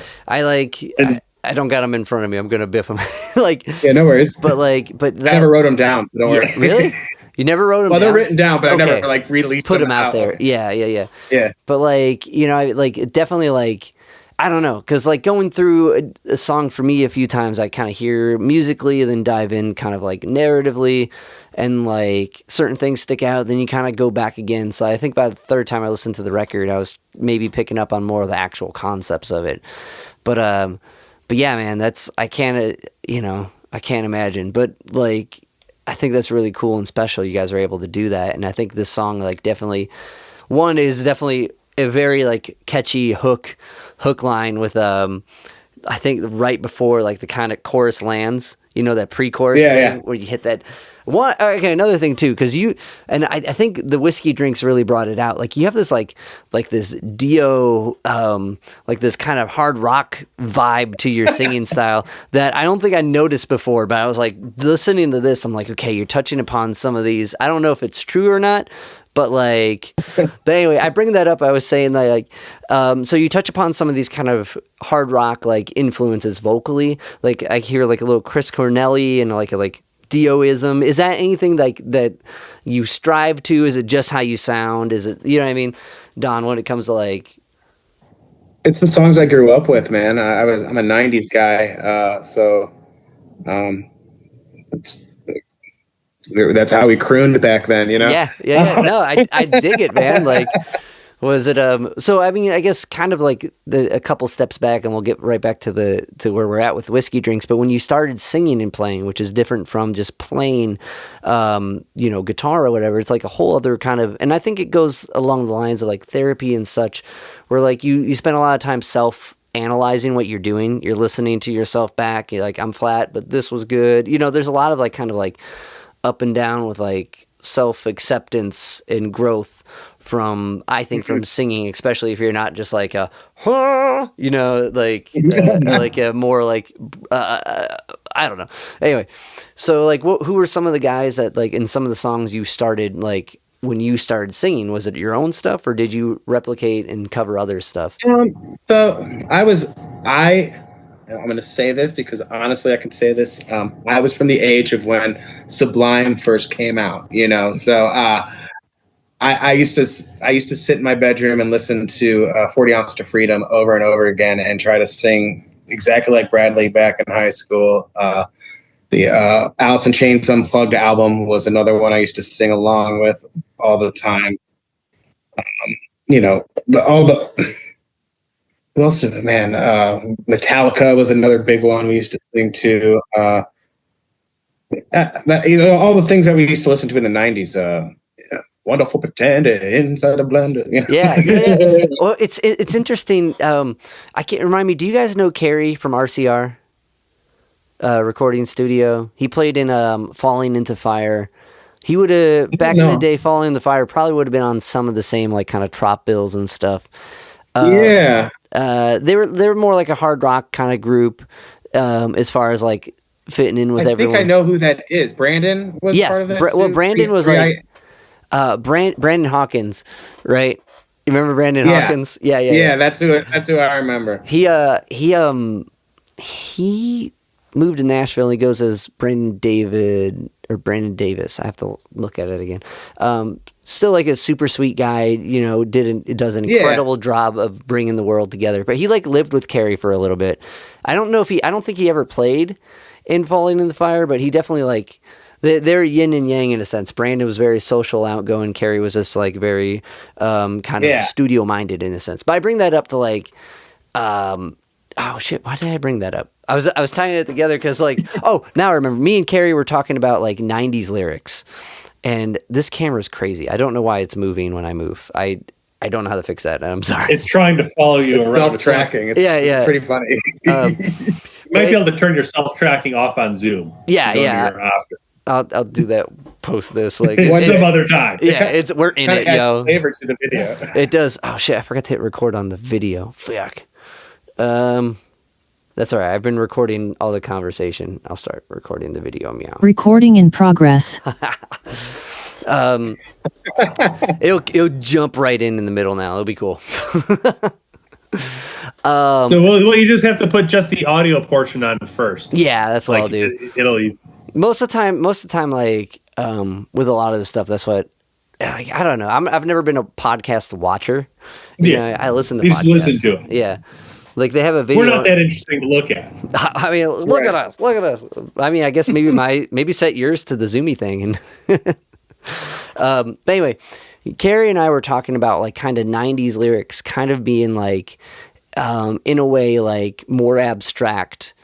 I don't got them in front of me. I'm going to biff them. Like, yeah, no worries. But that, I never wrote them down. So don't worry. Really? You never wrote them down? Well, they're down? written down, but I never like released put them out out there. Okay. Yeah. But like, it definitely like, I don't know, because like going through a song for me a few times, I kind of hear musically and then dive in kind of like narratively, and like certain things stick out, then you kind of go back again. So I think by the third time I listened to the record, I was maybe picking up on more of the actual concepts of it. But yeah, man, I can't imagine. But like, I think that's really cool and special. You guys are able to do that, and I think this song like definitely a very like catchy hook line with I think right before like the kind of chorus lands, that pre-chorus thing where you hit that one. Okay, another thing too, because I think the Whiskey Drinks really brought it out. Like you have this like this Dio like this kind of hard rock vibe to your singing style that I don't think I noticed before, but I was like listening to this, I'm like, okay, you're touching upon some of these. I don't know if it's true or not, but like, but anyway, I bring that up. I was saying that like, so you touch upon some of these kind of hard rock like influences vocally. Like I hear like a little Chris Cornell and like Dioism. Is that anything like that you strive to? Is it just how you sound? Is it, you know what I mean, Don? When it comes to like, it's the songs I grew up with, man. I'm a '90s guy, so that's how we crooned back then, Yeah. No, I dig it, man. Like, was it so I mean, I guess kind of like a couple steps back, and we'll get right back to where we're at with Whiskey Drinks. But when you started singing and playing, which is different from just playing guitar or whatever, it's like a whole other kind of, and I think it goes along the lines of like therapy and such, where like you spend a lot of time analyzing what you're doing. You're listening to yourself back. You're like, I'm flat, but this was good. There's a lot of like kind of like up and down with like self-acceptance and growth from singing, especially if you're not just like a, like a more like, I don't know. Anyway, so like, who were some of the guys that like in some of the songs you started like when you started singing? Was it your own stuff or did you replicate and cover other stuff? I'm going to say this because honestly, I can say this. I was from the age of when Sublime first came out, so I used to sit in my bedroom and listen to 40 Ounce to Freedom over and over again and try to sing exactly like Bradley back in high school. The Alice in Chains Unplugged album was another one I used to sing along with all the time. Who else? Man, Metallica was another big one we used to sing to. All the things that we used to listen to in the '90s. Wonderful Pretender, Inside a Blender. Yeah. Well, it's interesting. I can't remind me. Do you guys know Carrie from RCR recording studio? He played in Falling into Fire. He would have, back in the day, Following the Fire probably would have been on some of the same like kind of trop bills and stuff. They were more like a hard rock kind of group, as far as like fitting in with everyone. I think I know who that is. Brandon was part of that too? Well, Brandon was Brandon Hawkins, right? You remember Brandon Hawkins? Yeah. That's who I remember. He moved to Nashville and he goes as Brandon Davis. I have to look at it again. Still like a super sweet guy, you know, does an incredible job of bringing the world together. But he like lived with Carrie for a little bit. I don't think he ever played in Falling in the Fire, but he definitely like, they're yin and yang in a sense. Brandon was very social, outgoing. Carrie was just like very kind of studio minded in a sense. But I bring that up to like, oh shit, why did I bring that up? I was tying it together because like, oh, now I remember. Me and Carrie were talking about like 90s lyrics, and this camera's crazy. I don't know why it's moving when I move. I don't know how to fix that. I'm sorry. It's trying to follow you around. Self-tracking. It's pretty funny. You might be able to turn your self-tracking off on Zoom. I'll do that post this like some other time. Yeah, we're in it, yo. Flavor to the video. It does. Oh shit, I forgot to hit record on the video. Fuck. That's all right. I've been recording all the conversation. I'll start recording the video. Meow. Recording in progress. It'll jump right in the middle now. It'll be cool. So you just have to put just the audio portion on first. Yeah, that's what I'll do. It'll most of the time, like with a lot of the stuff, that's what. Like, I don't know. I've never been a podcast watcher. You know, I listen to podcasts. Listen to it. Yeah. Like they have a video. We're not that interesting to look at. I mean, look at us. I mean, I guess maybe set yours to the Zoomy thing. And but anyway, Carrie and I were talking about like kind of 90s lyrics kind of being like, in a way, like more abstract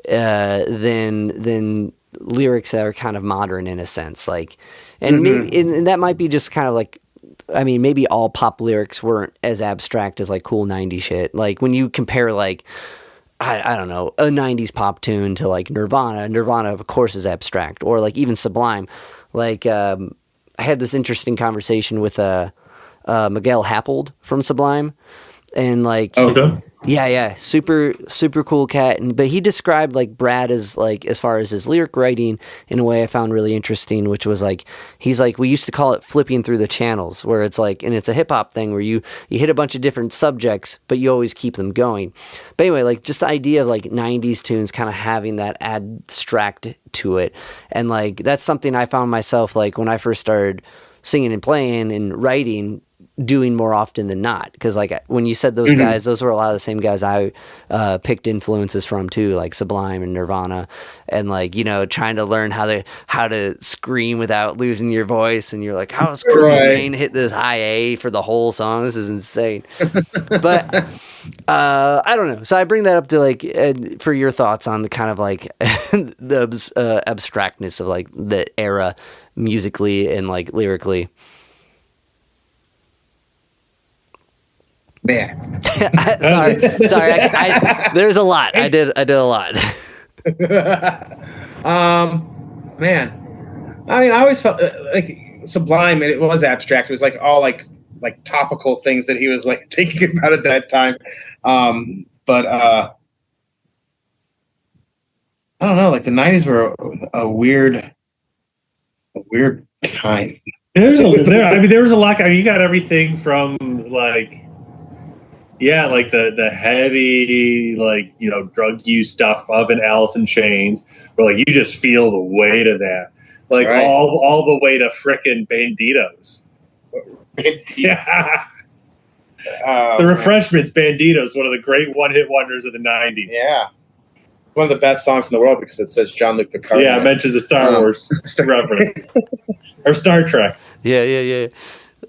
than lyrics that are kind of modern in a sense. Like, and maybe and that might be just kind of like, I mean, maybe all pop lyrics weren't as abstract as like cool 90s shit. Like when you compare like, I don't know, a 90s pop tune to like Nirvana of course is abstract, or like even Sublime. Like I had this interesting conversation with Miguel Happold from Sublime, and like super cool cat. But he described like Brad as like, as far as his lyric writing, in a way I found really interesting, which was like, he's like, we used to call it flipping through the channels, where it's like, and it's a hip hop thing where you hit a bunch of different subjects, but you always keep them going. But anyway, like just the idea of like 90s tunes kind of having that abstract to it. And like, that's something I found myself like when I first started singing and playing and writing, doing more often than not. Because like when you said those guys, those were a lot of the same guys I picked influences from too, like Sublime and Nirvana, and like, you know, trying to learn how to scream without losing your voice. And you're like, how does Kurt Cobain hit this high A for the whole song? This is insane. But I don't know. So I bring that up to like for your thoughts on the kind of like the abstractness of like the era musically and like lyrically. Man, sorry. There's a lot. I did a lot. Man, I mean, I always felt like Sublime, and it was abstract. It was like all like topical things that he was like thinking about at that time. But I don't know. Like the 90s were a weird time. There was a lot. I mean, you got everything from like. Yeah, like the heavy, like, you know, drug use stuff of an Alice in Chains, where like you just feel the weight of that, like all the way to frickin' Banditos. Yeah, the Refreshments, Banditos, one of the great one-hit wonders of the '90s. Yeah, one of the best songs in the world because it says Jean-Luc Picard. Yeah, it mentions a Star Wars reference or Star Trek. Yeah.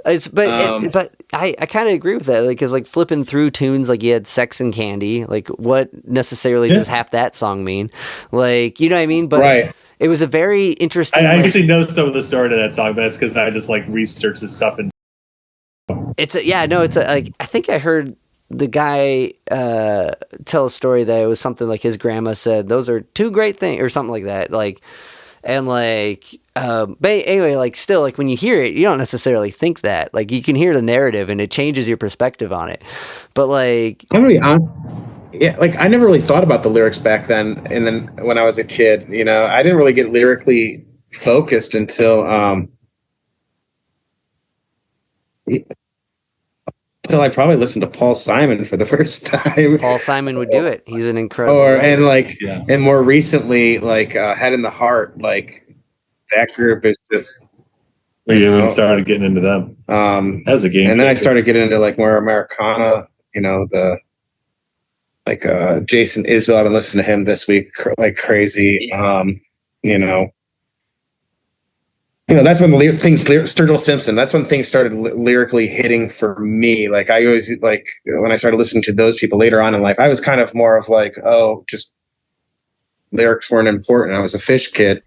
But I kind of agree with that, like, because like flipping through tunes, like you had Sex and Candy, like what necessarily does half that song mean, like, you know what I mean? But it was a very interesting. I actually know some of the story to that song, but that's because I just like researched this stuff and. Like I think I heard the guy tell a story that it was something like his grandma said, "Those are two great things," or something like that, like. And like, but anyway, like still, like when you hear it, you don't necessarily think that. Like you can hear the narrative and it changes your perspective on it. But like, I'm gonna be honest. Yeah, like I never really thought about the lyrics back then, and then when I was a kid, you know, I didn't really get lyrically focused until I probably listened to Paul Simon for the first time. Paul Simon would do it. He's an incredible Or writer. and like and more recently, like Head in the Heart, like that group is just. We even started getting into them. That was a game. And then I started getting into like more Americana, you know, the like Jason Isbell. I've been listening to him this week like crazy. You know, that's when the things Sturgill Simpson. That's when things started lyrically hitting for me. Like I always like when I started listening to those people later on in life, I was kind of more of like, oh, just lyrics weren't important. I was a Fish kid.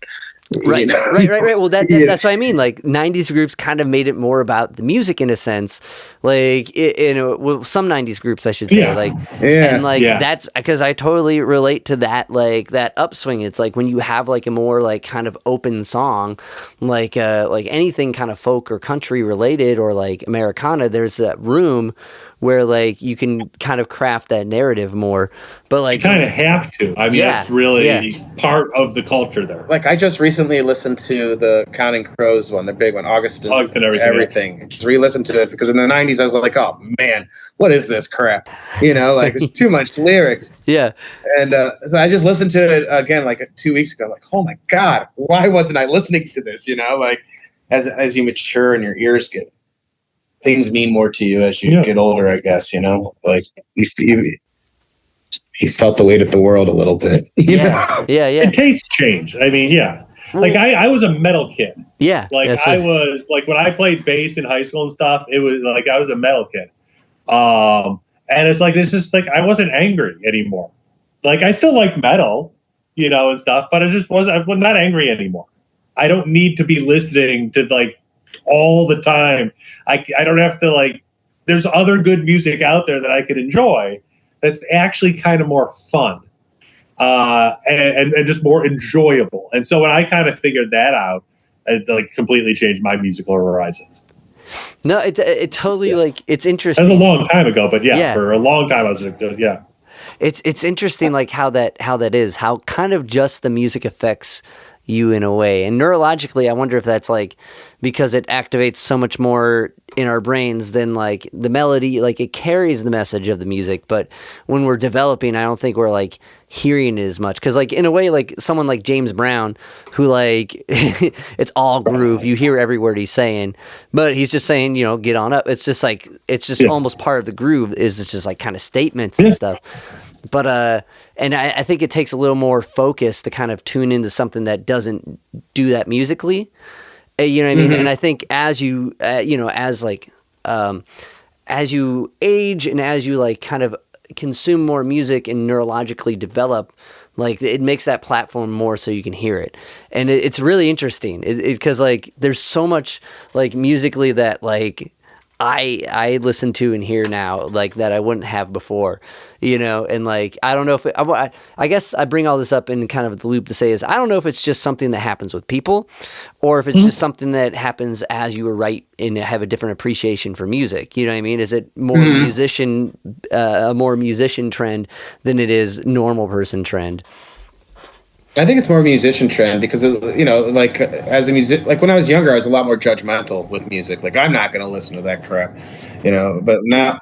Right, you know? right. Well, that's what I mean. Like '90s groups kind of made it more about the music in a sense. Like, well, some '90s groups, I should say. And that's because I totally relate to that. Like that upswing. It's like when you have like a more like kind of open song, like anything kind of folk or country related or like Americana. There's that room where like you can kind of craft that narrative more, but like you kind of have to. I mean, that's really part of the culture there. Like I just recently listened to the Counting Crows one, the big one, August and everything. Just re-listened to it because in the '90s I was like, oh man, what is this crap? You know, like it's too much lyrics. Yeah. And so I just listened to it again like 2 weeks ago. Like, oh my god, why wasn't I listening to this? You know, like as you mature and your ears get. Things mean more to you as you get older, I guess, you know, like he felt the weight of the world a little bit. Yeah. And tastes change. I mean, like I was a metal kid. Yeah. Like I was like when I played bass in high school and stuff, it was like I was a metal kid. And it's just like I wasn't angry anymore. Like I still like metal, you know, and stuff, but I was not angry anymore. I don't need to be listening to like all the time. I don't have to like, there's other good music out there that I could enjoy that's actually kind of more fun and just more enjoyable. And so when I kind of figured that out, it like completely changed my musical horizons. No, it totally like it's interesting. That was a long time ago, but for a long time I was It's interesting like how that is, how kind of just the music affects you in a way. And neurologically, I wonder if that's like because it activates so much more in our brains than like the melody, like it carries the message of the music. But when we're developing, I don't think we're like hearing it as much. Because like in a way, like someone like James Brown, who like it's all groove, you hear every word he's saying, but he's just saying, you know, get on up. It's just like it's just almost part of the groove is it's just like kind of statements and stuff. But and I think it takes a little more focus to kind of tune into something that doesn't do that musically. You know what I mean? And I think as you as you age and as you like kind of consume more music and neurologically develop, like it makes that platform more so you can hear it. And it's really interesting because like there's so much like musically that like I listen to and hear now like that I wouldn't have before, you know, and like I don't know if I guess I bring all this up in kind of the loop to say is I don't know if it's just something that happens with people or if it's just something that happens as you write and have a different appreciation for music. You know what I mean? Is it more a more musician trend than it is normal person trend? I think it's more a musician trend because, you know, like as a like when I was younger, I was a lot more judgmental with music. Like I'm not going to listen to that crap, you know, but now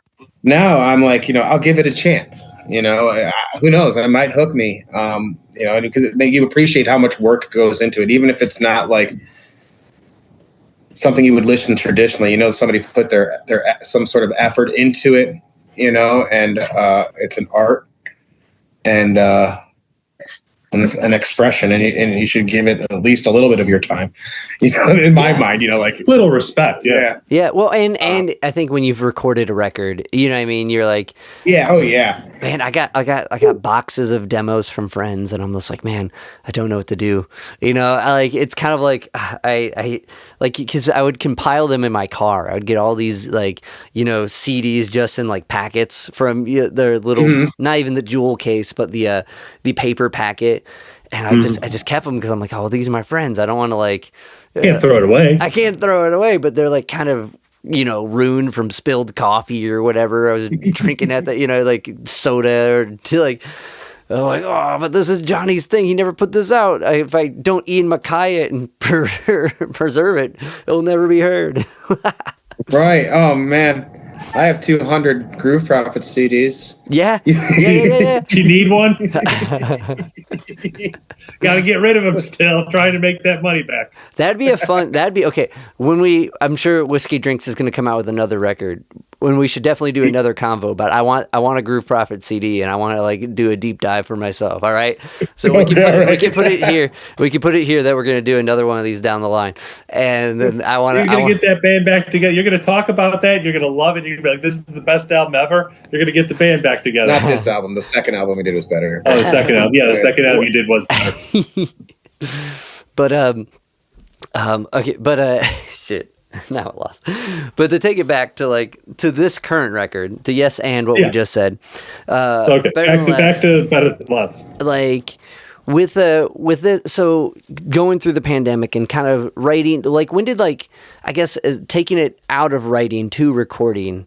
I'm like, you know, I'll give it a chance, you know, who knows? I might hook me, you know, because you appreciate how much work goes into it, even if it's not like something you would listen traditionally, you know, somebody put their some sort of effort into it, you know, and it's an art and it's an expression, and you should give it at least a little bit of your time, you know. In my mind, you know, like little respect, yeah. Well, and I think when you've recorded a record, you know what I mean. You're like, man, I got boxes of demos from friends, and I'm just like, man, I don't know what to do, you know. It's kind of like I like because I would compile them in my car. I would get all these like you know CDs just in like packets from their little not even the jewel case, but the paper packet. And I just kept them because I'm like, oh, these are my friends. I don't want to like. Can't throw it away. I can't throw it away, but they're like kind of, ruined from spilled coffee or whatever I was drinking at that, like soda or to like. I'm like, oh, but this is Johnny's thing. He never put this out. If I don't Ian MacKaye it and preserve it, it'll never be heard. Right. Oh man, I have 200 Groove Prophet CDs. Yeah. Do you need one? Got to get rid of them still, trying to make that money back. That'd be okay. I'm sure Whiskey Drinks is going to come out with another record. When we should definitely do another convo, but I want a Groove Prophet CD and I want to like do a deep dive for myself. All right, so we can put it here. We can put it here that we're going to do another one of these down the line, and then You're going to get that band back together. You're going to talk about that. You're going to love it. You're going to be like, "This is the best album ever." You're going to get the band back together. Not this album. The second album we did was better. Oh, the second album. Yeah, the second album you did was better. But shit. Now I lost. But to take it back to this current record, to Yes and what we just said. Okay, back to Better Than Less. Like with it, so going through the pandemic and kind of writing, like when did taking it out of writing to recording,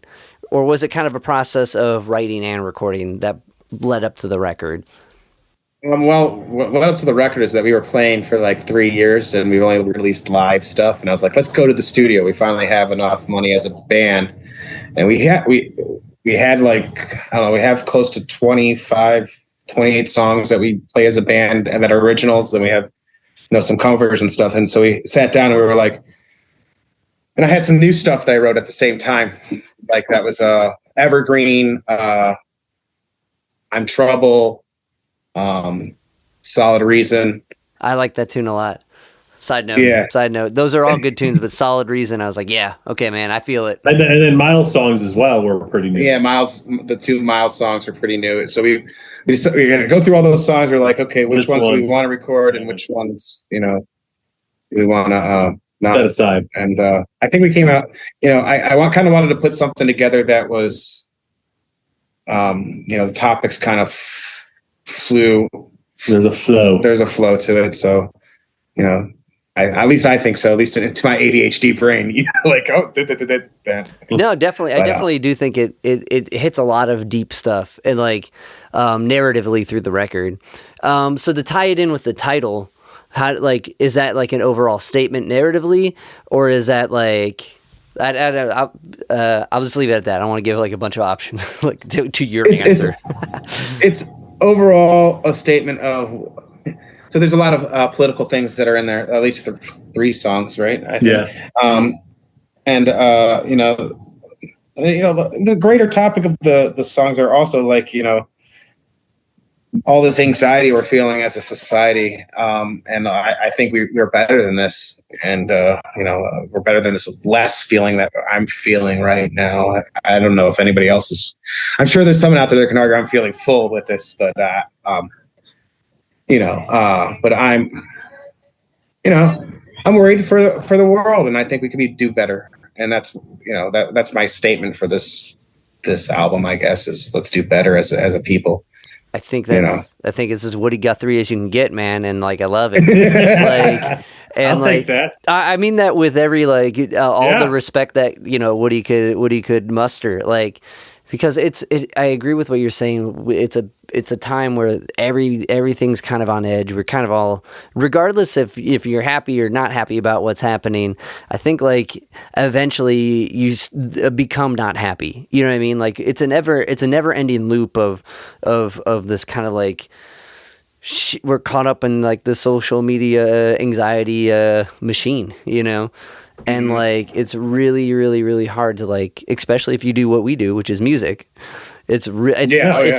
or was it kind of a process of writing and recording that led up to the record? Well, what led up to the record is that we were playing for like 3 years and we only released live stuff. And I was like, let's go to the studio. We finally have enough money as a band. And we had like, I don't know, we have close to 25, 28 songs that we play as a band and that are originals. Then we have, some covers and stuff. And so we sat down and we were like, and I had some new stuff that I wrote at the same time. Like that was Evergreen, I'm Trouble, Solid Reason. I like that tune a lot. Side note, those are all good tunes, but Solid Reason, I was like, yeah, okay, man, I feel it. And then Miles songs as well were pretty new. Yeah, the 2 Miles songs are pretty new. So we're going to go through all those songs. We're like, okay, which ones do we want to record and which ones, do we want to set aside? And I think we came out, I kind of wanted to put something together that was, the topics kind of flew. There's a flow to it. So, at least I think so. At least to my ADHD brain, like No, definitely. I definitely do think it hits a lot of deep stuff and narratively through the record. So to tie it in with the title, how is that like an overall statement narratively, or is that like? I'll just leave it at that. I don't want to give a bunch of options to your answer. It's overall a statement of. So there's a lot of political things that are in there. At least 3 songs, right? I think. Yeah. The greater topic of the songs are also all this anxiety we're feeling as a society, and I think we're better than this, and we're better than this less feeling that I'm feeling right now. I don't know if anybody else is. I'm sure there's someone out there that can argue I'm feeling full with this, but but I'm worried for the world, and I think we could do better, and that's that's my statement for this album. I guess is let's do better as a people. I think it's as Woody Guthrie as you can get, man, and I love it. I'll take that. I mean that with every the respect that Woody could muster, because I agree with what you're saying. It's a time where everything's kind of on edge. We're kind of all, regardless if you're happy or not happy about what's happening. I think eventually you become not happy. You know what I mean? It's a never ending loop of this kind of we're caught up in the social media anxiety machine, and it's really, really, really hard to especially if you do what we do, which is music. It's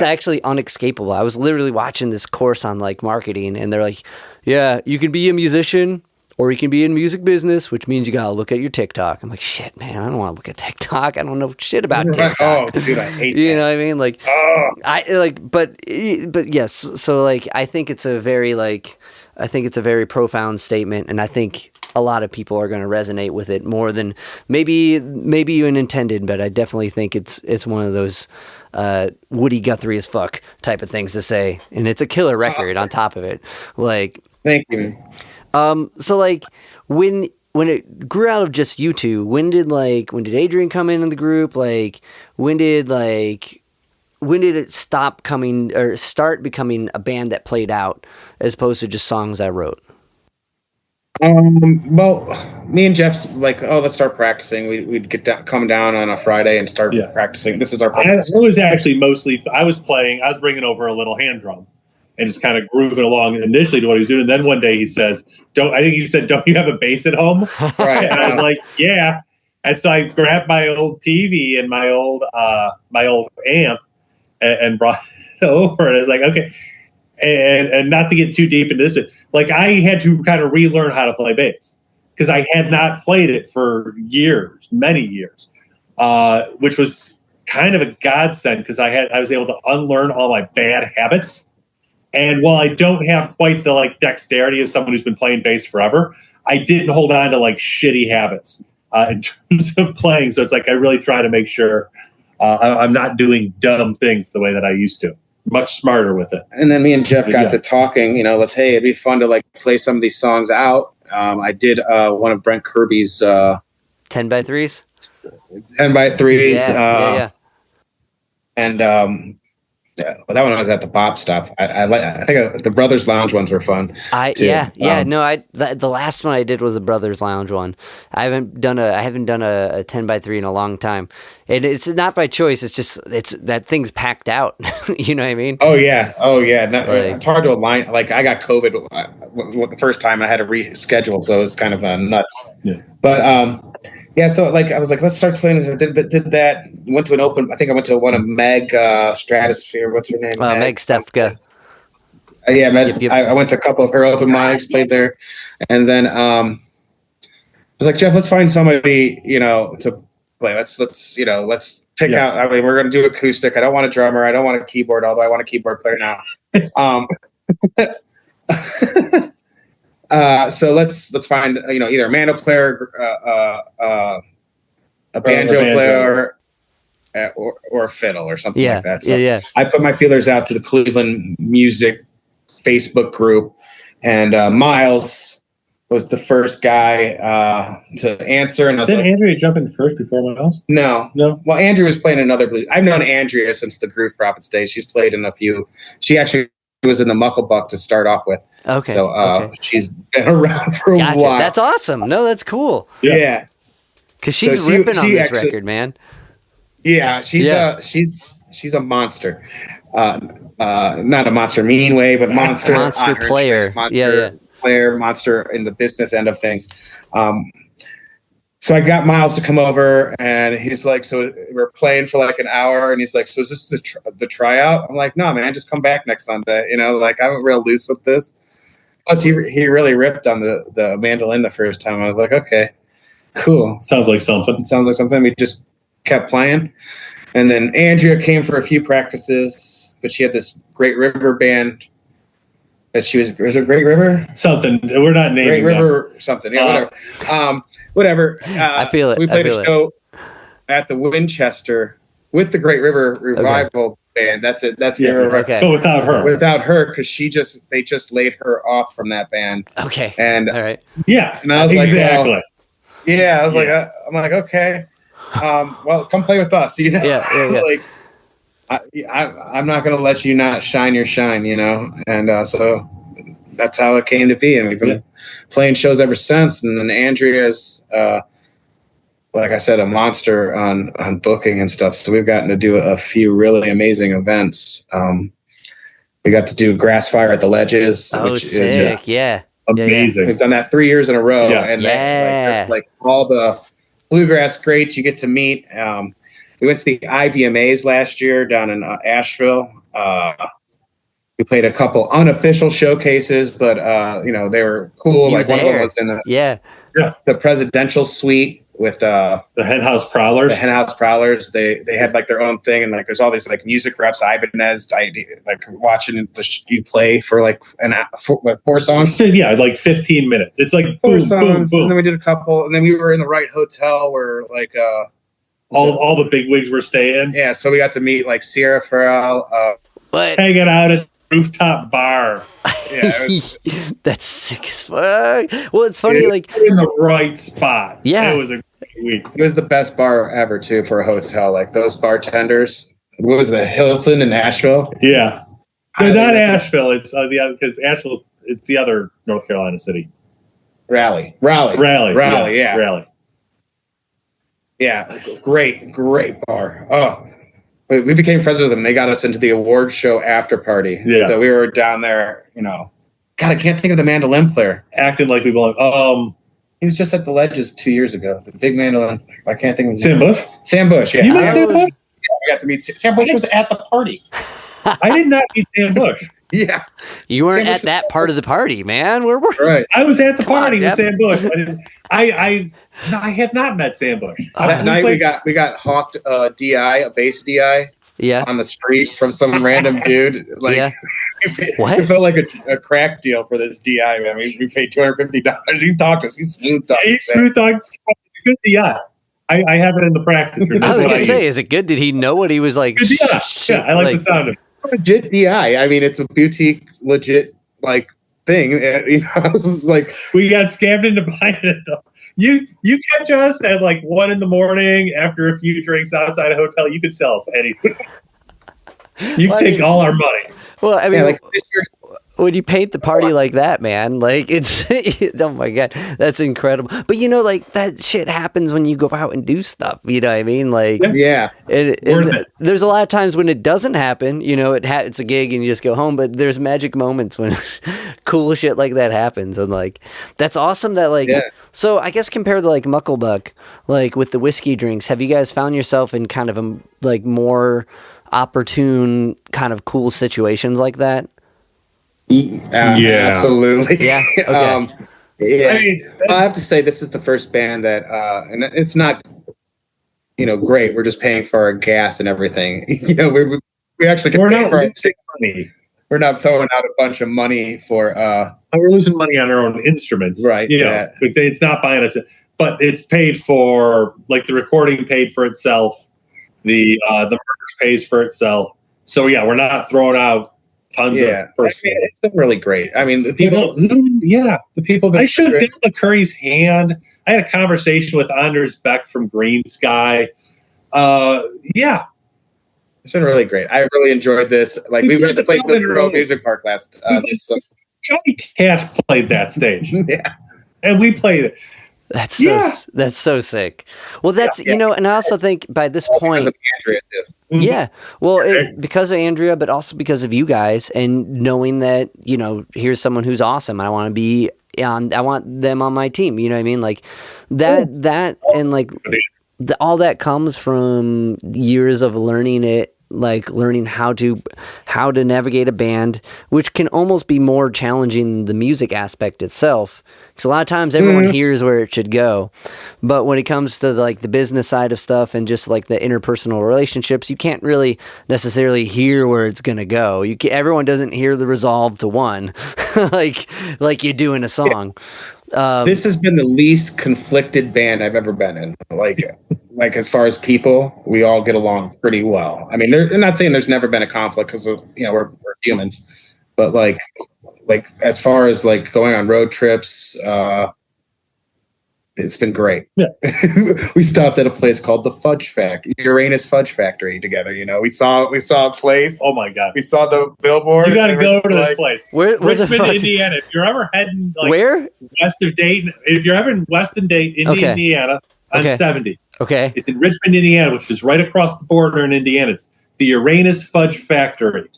actually unescapable. I was literally watching this course on marketing, and they're like, yeah, you can be a musician or you can be in music business, which means you gotta look at your TikTok. I'm like, shit, man, I don't want to look at TikTok. I don't know shit about TikTok. Oh, dude, I hate that. You know what I mean? But yes. So I think it's a very profound statement, and I think a lot of people are going to resonate with it more than maybe you intended. But I definitely think it's one of those Woody Guthrie as fuck type of things to say, and it's a killer record on top of it. Like, thank you. So like when it grew out of just you two, when did Adrian come in the group? Like when did it stop coming or start becoming a band that played out as opposed to just songs I wrote? Well, me and Jeff's like, oh, let's start practicing. We'd come down on a Friday and start practicing. This is our practice. I was actually I was bringing over a little hand drum and just kind of grooving along initially to what he was doing. And then one day he says, don't you have a bass at home? Right. And I was like, yeah. And so I grabbed my old PV and my old amp and brought it over. And I was like, okay. And not to get too deep into this, but like I had to kind of relearn how to play bass because I had not played it for years, many years, which was kind of a godsend because I was able to unlearn all my bad habits. And while I don't have quite the like dexterity of someone who's been playing bass forever, I didn't hold on to like shitty habits in terms of playing. So it's like I really try to make sure I'm not doing dumb things the way that I used to. Much smarter with it. And then me and Jeff got to talking, it'd be fun to like play some of these songs out. I did one of Brent Kirby's 10x3s. 10x3s. Yeah. And that one was at the Pop Stop. I think the Brothers Lounge ones were fun. Too. The last one I did was a Brothers Lounge one. I haven't done a 10x3 in a long time, and it's not by choice. It's just that thing's packed out. You know what I mean? Oh yeah. It's hard to align. Like I got COVID the first time. I had to reschedule, so it was kind of nuts. Yeah. But so like I was like, let's start playing this. I did that. Went to an open. I think I went to one of Meg Stratosphere. What's her name? Meg Stefka. Yep. I went to a couple of her open mics, played there, and then I was like, Jeff, let's find somebody to play. Let's pick out. I mean, we're gonna do acoustic. I don't want a drummer. I don't want a keyboard. Although I want a keyboard player now. So let's find either a mandolin player, a banjo player, or a fiddle or something like that. So I put my feelers out to the Cleveland Music Facebook group, and Miles was the first guy to answer. And I was Did Andrea jump in first before Miles? No. Well, Andrea was playing another blues. I've known Andrea since the Groove Prophets days. She's played in a few. She actually was in the Mucklebuck to start off with. Okay. So she's been around for a while. That's awesome. No, that's cool. Yeah. Because she's ripping on this record, man. Yeah, she's a monster. Not a monster mean way, but monster. Monster player. Player, monster in the business end of things. So I got Miles to come over, and he's like, so we're playing for like an hour, and he's like, so is this the tryout? I'm like, no, man, just come back next Sunday. Like I'm real loose with this. Plus, he really ripped on the mandolin the first time. I was like, okay, cool. Sounds like something. We just kept playing. And then Andrea came for a few practices, but she had this Great River band that she was it Great River? Something. We're not naming Great River something. Yeah, whatever. I feel it. So we played a show at the Winchester with the Great River Revival band. That's it. That's okay. But without her. Without her, because they just laid her off from that band. Okay. And all right. Yeah. And I was exactly. like, I'm like, okay. Well, come play with us. Like I'm not going to let you not shine your shine, and so that's how it came to be, and we've been playing shows ever since. And then Andrea's like I said, a monster on booking and stuff, so we've gotten to do a few really amazing events. We got to do Grass Fire at the Ledges, which sick. is amazing. We've done that 3 years in a row, and that's like all the bluegrass greats you get to meet. We went to the IBMAs last year down in Asheville. We played a couple unofficial showcases, but they were cool. Like one of them was in the presidential suite with the Henhouse Prowlers. The Henhouse Prowlers. They had like their own thing, and like there's all these like music reps. Ibanez, like watching you play for like four songs. Like 15 minutes. It's like four boom, songs, boom, boom. and then we did a couple, and then we were in the right hotel where like All the big wigs were staying. Yeah, so we got to meet like Sierra Farrell. What? Hanging out at the rooftop bar. Yeah, it was, That's sick as fuck. Well, it's funny, like in the right spot. Yeah. It was a great week. it was the best bar ever too for a hotel. Like those bartenders. What was the Hilton in Nashville? Yeah. No, not Asheville. It's the other, because Asheville, it's the other North Carolina city. Raleigh. Yeah. Raleigh. Yeah, great bar. Oh, we became friends with them. They got us into the awards show after party. Yeah. So we were down there, God, I can't think of the mandolin player. Acting like we belong. He was just at the Ledges 2 years ago. The big mandolin player. I can't think of his Sam name. Bush? Sam Bush, yeah. You met Sam Bush? Yeah, we got to meet Sam Bush was at the party. I did not meet Sam Bush. Yeah. you weren't Sam at that part of the party, man. Where were Right. I was at the Come on, party with Jeff. Sam Bush. I have not met Sam Bush. That night we got hawked a bass DI Yeah. on the street from some random dude. Like Yeah. What? It felt like a crack deal for this DI, man. We paid $250. He talked to us. He smooth talked. He smooth talk. Good DI. I have it in the practice. That's I was what gonna say, use. is it good? Did he know what he was like? Good DI. Yeah, I like the sound of it. Legit DI. I mean, it's a boutique, legit like thing. This is like We got scammed into buying it. Though. You catch us at like 1 a.m. after a few drinks outside a hotel. You could sell us anything. You Well, I take mean- all our money. Well, I mean, like this year. when you paint the party like that, man, like it's oh my god, that's incredible. But like that shit happens when you go out and do stuff. You know what I mean? Like, Yeah. Worth it. there's a lot of times when it doesn't happen. It's a gig and you just go home. But there's magic moments when cool shit like that happens, and like that's awesome. That like, Yeah. so I guess compared to like Mucklebuck, like with the whiskey drinks, have you guys found yourself in kind of a like more opportune kind of cool situations like that? Yeah. Absolutely. Yeah, okay. Yeah. I mean, I have to say this is the first band that, and it's not, great. We're just paying for our gas and everything. We actually can we're pay not for our, losing money. we're not throwing out a bunch of money for, We're losing money on our own instruments, Right, yeah. It's not buying us, but it's paid for. Like the recording paid for itself, the merch pays for itself. So yeah, we're not throwing out tons of personal. It's been really great. I mean, the people, the people. I should have been McCurry's hand. I had a conversation with Anders Beck from Green Sky. Yeah, It's been really great. I really enjoyed this. Like we went to play Liberty Road Music Park last. Johnny Cash played that stage. Yeah. And we played it. That's so sick. Well, that's and I also think by this point, Andrea too. yeah. Well, because of Andrea, but also because of you guys, and knowing that here's someone who's awesome. I want to be on. I want them on my team. You know what I mean? Like that, and like all that comes from years of learning it. Like learning how to navigate a band, which can almost be more challenging than the music aspect itself. Because a lot of times everyone hears where it should go, but when it comes to like the business side of stuff and just like the interpersonal relationships, you can't really necessarily hear where it's gonna go. Everyone doesn't hear the resolve to one, like you do in a song. This has been the least conflicted band I've ever been in. Like as far as people, we all get along pretty well. I mean, they're not saying there's never been a conflict because we're humans, but like as far as like going on road trips, it's been great. Yeah. We stopped at a place called the Uranus Fudge Factory together. We saw a place. Oh my god! We saw the billboard. You got to and go it's to this like- place. Where the Richmond, fuck? Indiana. If you're ever heading Where? west of Dayton, if you're ever in Weston Dayton, Okay. Indiana, on Okay. 70, Okay. it's in Richmond, Indiana, which is right across the border in Indiana. It's the Uranus Fudge Factory,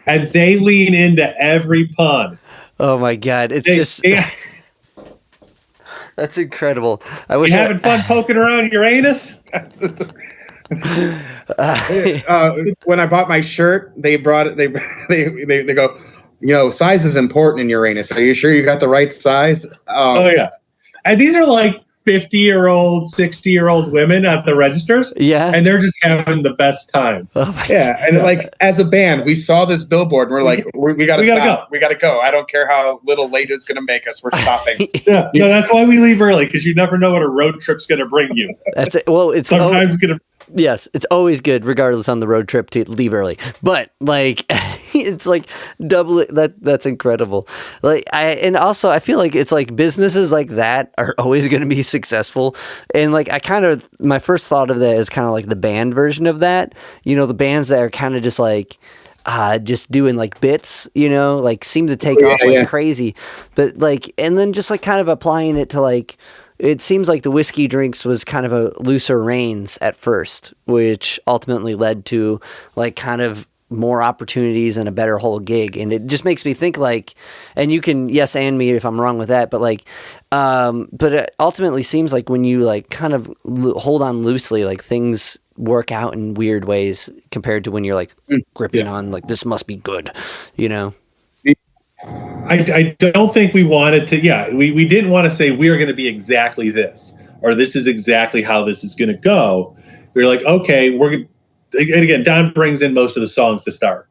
and they lean into every pun. Oh my god! It's that's incredible. I wish You having fun poking around Uranus? When I bought my shirt, they brought it. They go, size is important in Uranus. Are you sure you got the right size? Oh yeah, and these are like 50-year-old, 60-year-old women at the registers. Yeah. And they're just having the best time. Oh my Yeah. And like, as a band, we saw this billboard and we're like, we got to stop. We got to go. I don't care how little late it's going to make us. We're stopping. Yeah. No, that's why we leave early, because you never know what a road trip's going to bring you. That's it. Well, it's sometimes it's going to. Yes, it's always good, regardless on the road trip, to leave early. But like, it's like double that. That's incredible. Like, I feel like it's like businesses like that are always going to be successful. And like, my first thought of that is kind of like the band version of that. You know, the bands that are kind of just like. Just doing like bits, you know, like seem to take off like crazy. But like, and then just like kind of applying it to like. It seems like the Whiskey Drinks was kind of a looser reins at first, which ultimately led to like kind of more opportunities and a better whole gig. And it just makes me think like, and you can yes and me if I'm wrong with that, but like, but it ultimately seems like when you like kind of hold on loosely, like things work out in weird ways compared to when you're like gripping on like, this must be good, you know? I don't think we wanted to. Yeah, we didn't want to say we are going to be exactly this, or this is exactly how this is going to go. We were like, okay, and again, Don brings in most of the songs to start,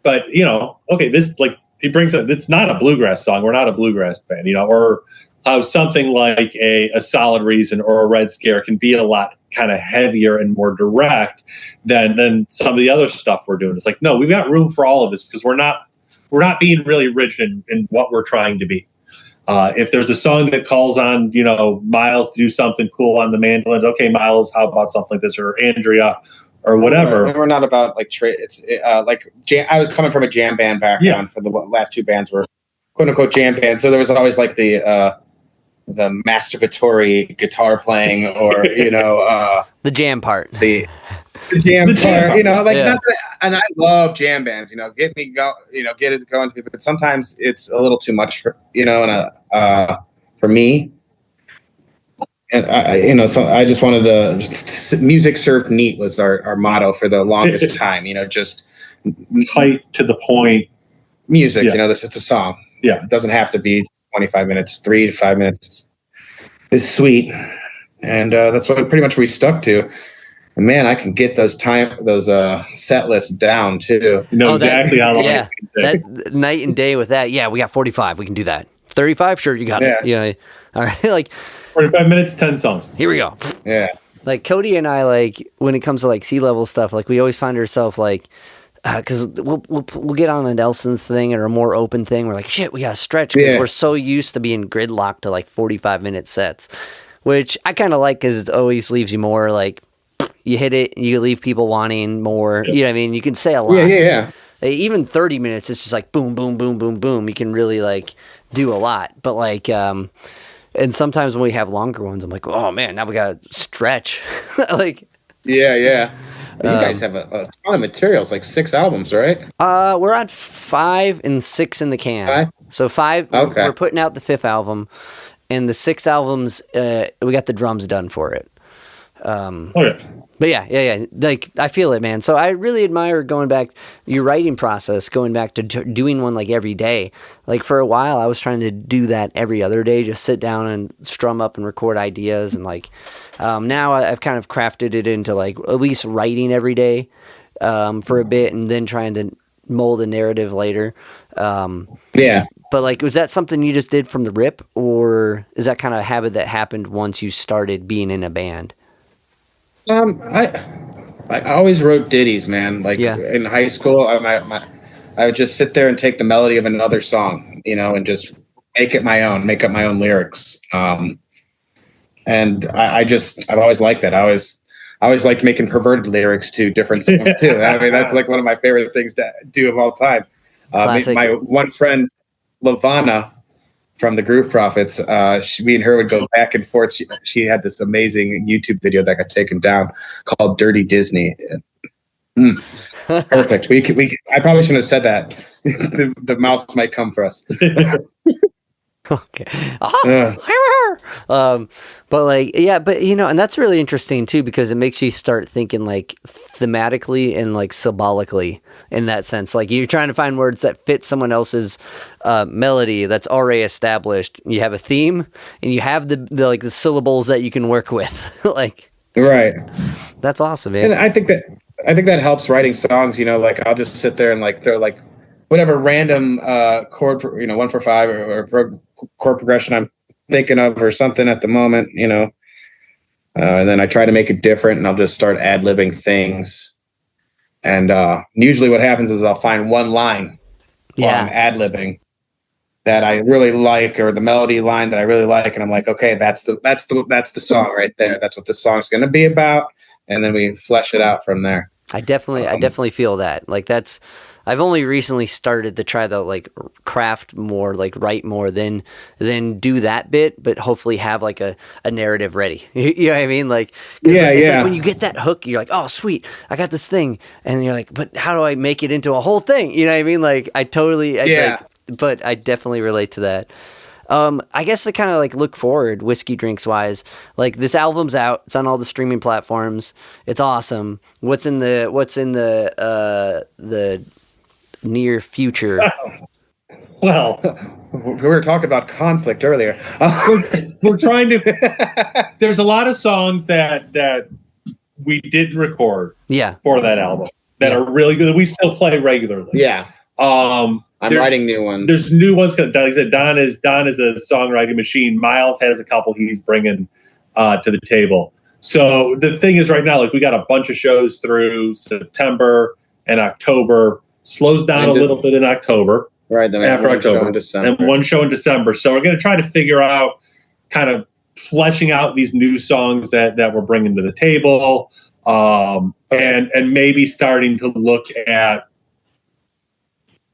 but you know, okay, this like he brings up. It's not a bluegrass song. We're not a bluegrass band, you know, or how something like a Solid Reason or a Red Scare can be a lot kind of heavier and more direct than some of the other stuff we're doing. It's like, no, we've got room for all of this because we're not being really rigid in what we're trying to be. If there's a song that calls on, you know, Miles to do something cool on the mandolins, okay, Miles, how about something like this, or Andrea, or whatever. We're not about like it's like I was coming from a jam band background. For the last two bands were quote unquote jam bands, so there was always like the masturbatory guitar playing, or you know, the jam part. The jam part, you know, like and I love jam bands, you know, get it going, but sometimes it's a little too much for, you know, and for me, and you know, so I just wanted to music served neat was our motto for the longest time, you know, just tight to the point music, you know, it's a song. Yeah. It doesn't have to be 25 minutes, 3 to 5 minutes is sweet. And that's what pretty much we stuck to. And man, I can get those set lists down too. You know exactly how long. Yeah, that night and day with that. Yeah, we got 45. We can do that. 35, sure, you got it. Yeah, all right. Like 45 minutes, 10 songs. Here we go. Yeah. Like Cody and I, like when it comes to like sea level stuff, like we always find ourselves like, because we'll get on a Nelson's thing or a more open thing. We're like, shit, we got to stretch because we're so used to being gridlocked to like 45-minute sets, which I kind of like because it always leaves you more like. You hit it, you leave people wanting more. You know what I mean? You can say a lot. Yeah. Even 30 minutes, it's just like boom, boom, boom, boom, boom. You can really like do a lot. But like, and sometimes when we have longer ones, I'm like, oh man, now we got to stretch. like, yeah. You guys have a ton of materials, like 6 albums, right? We're on 5 and 6 in the can. 5? So 5. Okay. We're putting out the 5th album, and the 6 albums, we got the drums done for it. But yeah. Like I feel it, man. So I really admire going back your writing process, going back to doing one like every day. Like for a while, I was trying to do that every other day, just sit down and strum up and record ideas. And like now I've kind of crafted it into like at least writing every day for a bit, and then trying to mold a narrative later. Yeah. But like, was that something you just did from the rip, or is that kind of a habit that happened once you started being in a band? I always wrote ditties, man. Like in high school, I would just sit there and take the melody of another song, you know, and just make up my own lyrics. And I've always liked that. I always liked making perverted lyrics to different songs too. I mean, that's like one of my favorite things to do of all time. My one friend, Lavana, from the Groove Prophets, me and her would go back and forth. She had this amazing YouTube video that got taken down called "Dirty Disney." Perfect. I probably shouldn't have said that. the mouse might come for us. Okay. But like, yeah, but and that's really interesting too, because it makes you start thinking like thematically and like symbolically in that sense. Like you're trying to find words that fit someone else's melody that's already established. You have a theme and you have the like the syllables that you can work with. like, Right. That's awesome, man. And I think that helps writing songs. Like I'll just sit there and like they're like whatever random chord, 1-4-5 or chord progression I'm thinking of or something at the moment, and then I try to make it different, and I'll just start ad-libbing things. And usually what happens is I'll find one line while I'm ad-libbing that I really like, or the melody line that I really like, and I'm like, okay, that's the song right there. That's what the song's going to be about, and then we flesh it out from there. I definitely feel that. Like I've only recently started to try to like craft more, like write more than do that bit, but hopefully have like a narrative ready. You know what I mean? Like, it's like when you get that hook, you're like, oh, sweet, I got this thing. And you're like, but how do I make it into a whole thing? You know what I mean? Like but I definitely relate to that. I guess to kind of like look forward, whiskey drinks wise, like this album's out. It's on all the streaming platforms. It's awesome. What's in the near future? Well, we were talking about conflict earlier. we're trying to. There's a lot of songs that we did record. For that album that are really good. We still play regularly. Yeah. I'm writing new ones. There's new ones. Like I said, Don is a songwriting machine. Miles has a couple he's bringing to the table. So the thing is, right now, like we got a bunch of shows through September and October. Slows down a little bit in October. Right. Then after October, and one show in December. So we're going to try to figure out, kind of fleshing out these new songs that we're bringing to the table, and maybe starting to look at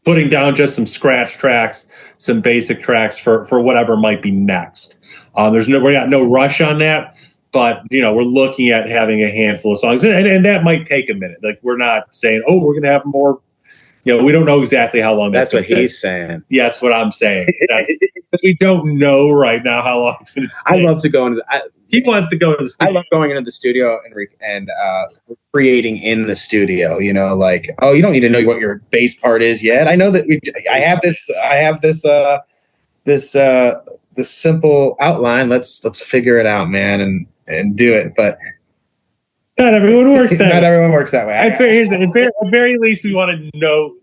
putting down just some scratch tracks, some basic tracks for whatever might be next. We got no rush on that, but we're looking at having a handful of songs, and that might take a minute. Like we're not saying, oh, we're going to have more. We don't know exactly how long that's what he's saying. Yeah, that's what I'm saying. We don't know right now how long it's going to take. I love to go into he wants to go into the studio. I love going into the studio and creating in the studio. Like, oh, you don't need to know what your bass part is yet. I know that I have this simple outline. Let's figure it out, man, and do it. But not everyone works that. Not everyone works that way. At very least, we want to know.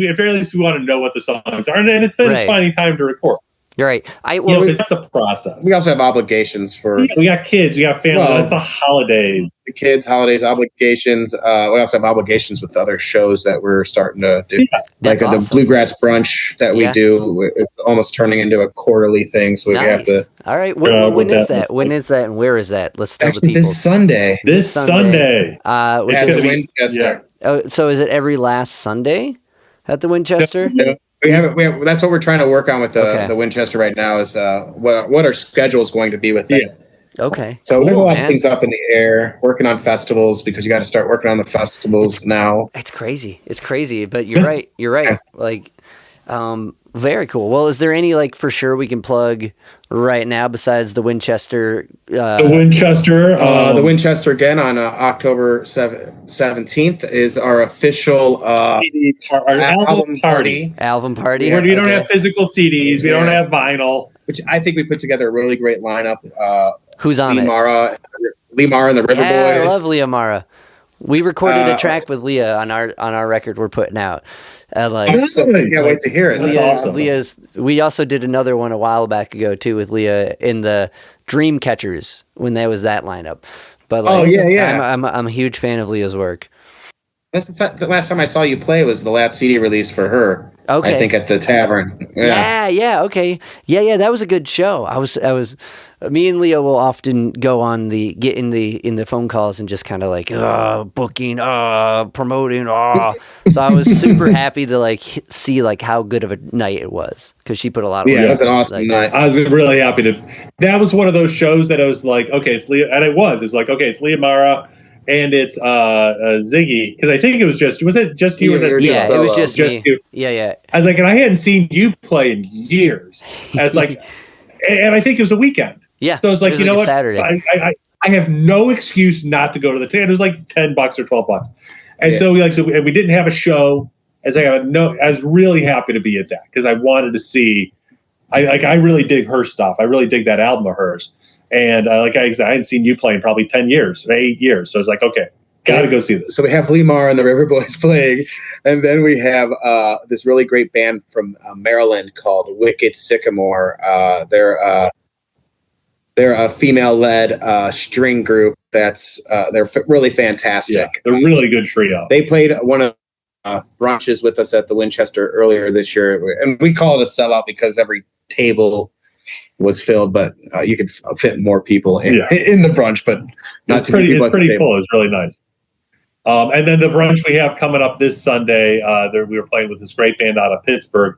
At very least, we want to know what the songs are, and it's finding time to record. You're right. Because that's a process. We also have obligations for. We got kids. We got family. It's the holidays. The kids, holidays, obligations. We also have obligations with other shows that we're starting to do, like the Bluegrass Brunch that we do. It's almost turning into a quarterly thing, so we have to. All right. When is that? When is that? And where is that? Let's tell the people. This Sunday. This Sunday. Which is Winchester. Oh, so is it every last Sunday at the Winchester? No. We have that's what we're trying to work on with the Winchester right now is what our schedule is going to be with it. Okay. So there's a lot of things up in the air, working on festivals because you got to start working on the festivals now. It's crazy. But you're right. Like, very cool. Well, is there any like for sure we can plug right now besides the Winchester? The Winchester again on October 17th is our official album party. Album party. Yeah, we don't have physical CDs. We don't have vinyl. Which I think we put together a really great lineup. Who's on Lee Mara and the River Boys. I love Leah Mara. We recorded a track with Leah on our record we're putting out. I can't wait to hear it. That's awesome. We also did another one a while back ago too with Leah in the Dreamcatchers when there was that lineup. But I'm a huge fan of Leah's work. The last time I saw you play was the last CD release for her. Okay. I think at the tavern. Yeah. Okay. Yeah. That was a good show. I was. Me and Leo will often go on get in the phone calls and just kind of like booking, promoting. So I was super happy to like see like how good of a night it was because she put a lot of work. Yeah, it was an awesome night. I was really happy to. That was one of those shows that I was like, okay, it's Leah, and it was. It's like, okay, it's Leah Mara. And it's Ziggy, because I think it was just you? Was it was just me. You. Yeah. I was like, and I hadn't seen you play in years. I was like, and I think it was a weekend. Yeah. So I was like, you know what? Saturday. I have no excuse not to go to the theater. It was like $10 or $12. And so we didn't have a show. I was really happy to be at that because I wanted to see. I really dig her stuff. I really dig that album of hers. And I hadn't seen you play in probably 10 years, 8 years. So I was like, okay, got to go see this. So we have Lemar and the River Boys playing, and then we have this really great band from Maryland called Wicked Sycamore. They're a female-led string group that's they're really fantastic. Yeah, they're a really good trio. They played one of brunches with us at the Winchester earlier this year, and we call it a sellout because every table was filled, but you could fit more people in the brunch, but not too many people. It's pretty cool. It's really nice. And then the brunch we have coming up this Sunday, we were playing with this great band out of Pittsburgh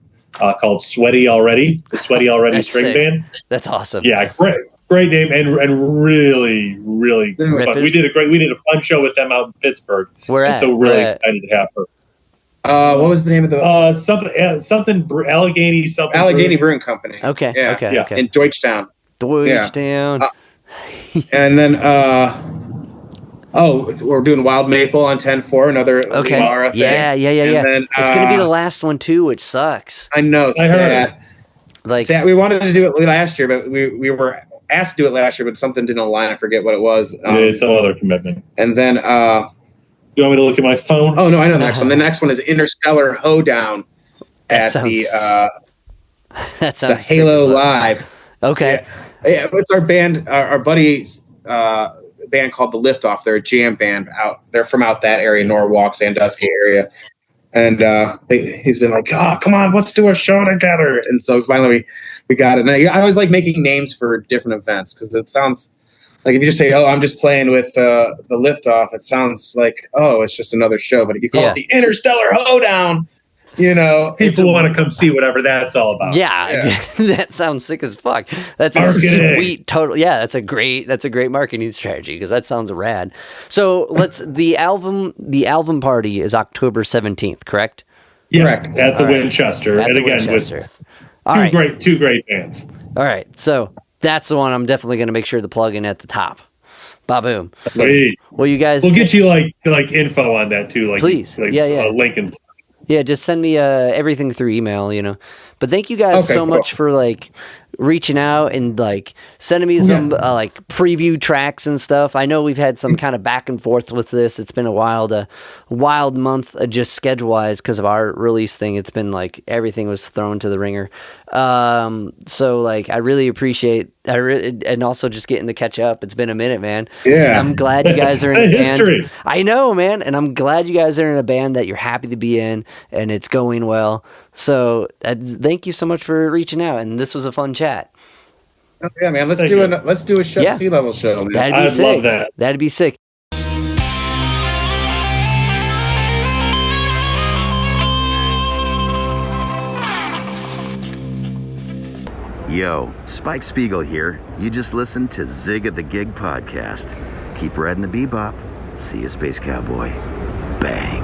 called Sweaty Already, the Sweaty Already string band. That's awesome. Yeah, great name and really, really fun. We did a fun show with them out in Pittsburgh. So really excited to have her. What was the name of the something Allegheny Brewing Company? Okay. In Deutschtown. And then we're doing Wild Maple on 10-4, another Lemar thing. Yeah. And then, it's gonna be the last one too, which sucks. I know. I heard. We wanted to do it last year, but we were asked to do it last year, but something didn't align. I forget what it was. It's some other commitment. And then you want me to look at my phone? Oh no, I know the next one. The next one is Interstellar Hoedown at the Halo Live. Okay. Yeah, it's our band, our buddy's band called the Liftoff. They're a jam band they're from out that area, Norwalk, Sandusky area. And he's been like, oh, come on, let's do a show together. And so finally we got it. And I always like making names for different events because it sounds like if you just say, oh, I'm just playing with the Liftoff, it sounds like, oh, it's just another show. But if you call it the Interstellar Hoedown, people want to come see whatever that's all about. Yeah. That sounds sick as fuck. That's a sweet total. Yeah, that's a great marketing strategy because that sounds rad. So the album party is October 17th, correct? Yeah, correct. At the Winchester. And again, with two great bands. All right. So that's the one I'm definitely going to make sure to plug in at the top. Ba-boom. Sweet. Well, you guys... We'll get you like info on that too. Please. Link and stuff. Yeah, just send me everything through email, But thank you guys so much for reaching out and sending me some preview tracks and stuff. I know we've had some kind of back and forth with this. It's been a wild month just schedule wise because of our release thing. It's been everything was thrown to the ringer. So I really appreciate and also just getting to catch up. It's been a minute, man. Yeah, and I'm glad you guys are in a band. History. I know, man, and I'm glad you guys are in a band that you're happy to be in and it's going well. So thank you so much for reaching out, and this was a fun chat. Yeah, man. Let's do a show, Sea Level show. Man. That'd be sick. Love that. That'd be sick. Yo, Spike Spiegel here. You just listened to Zig At The Gig podcast. Keep riding the bebop. See you, Space Cowboy. Bang.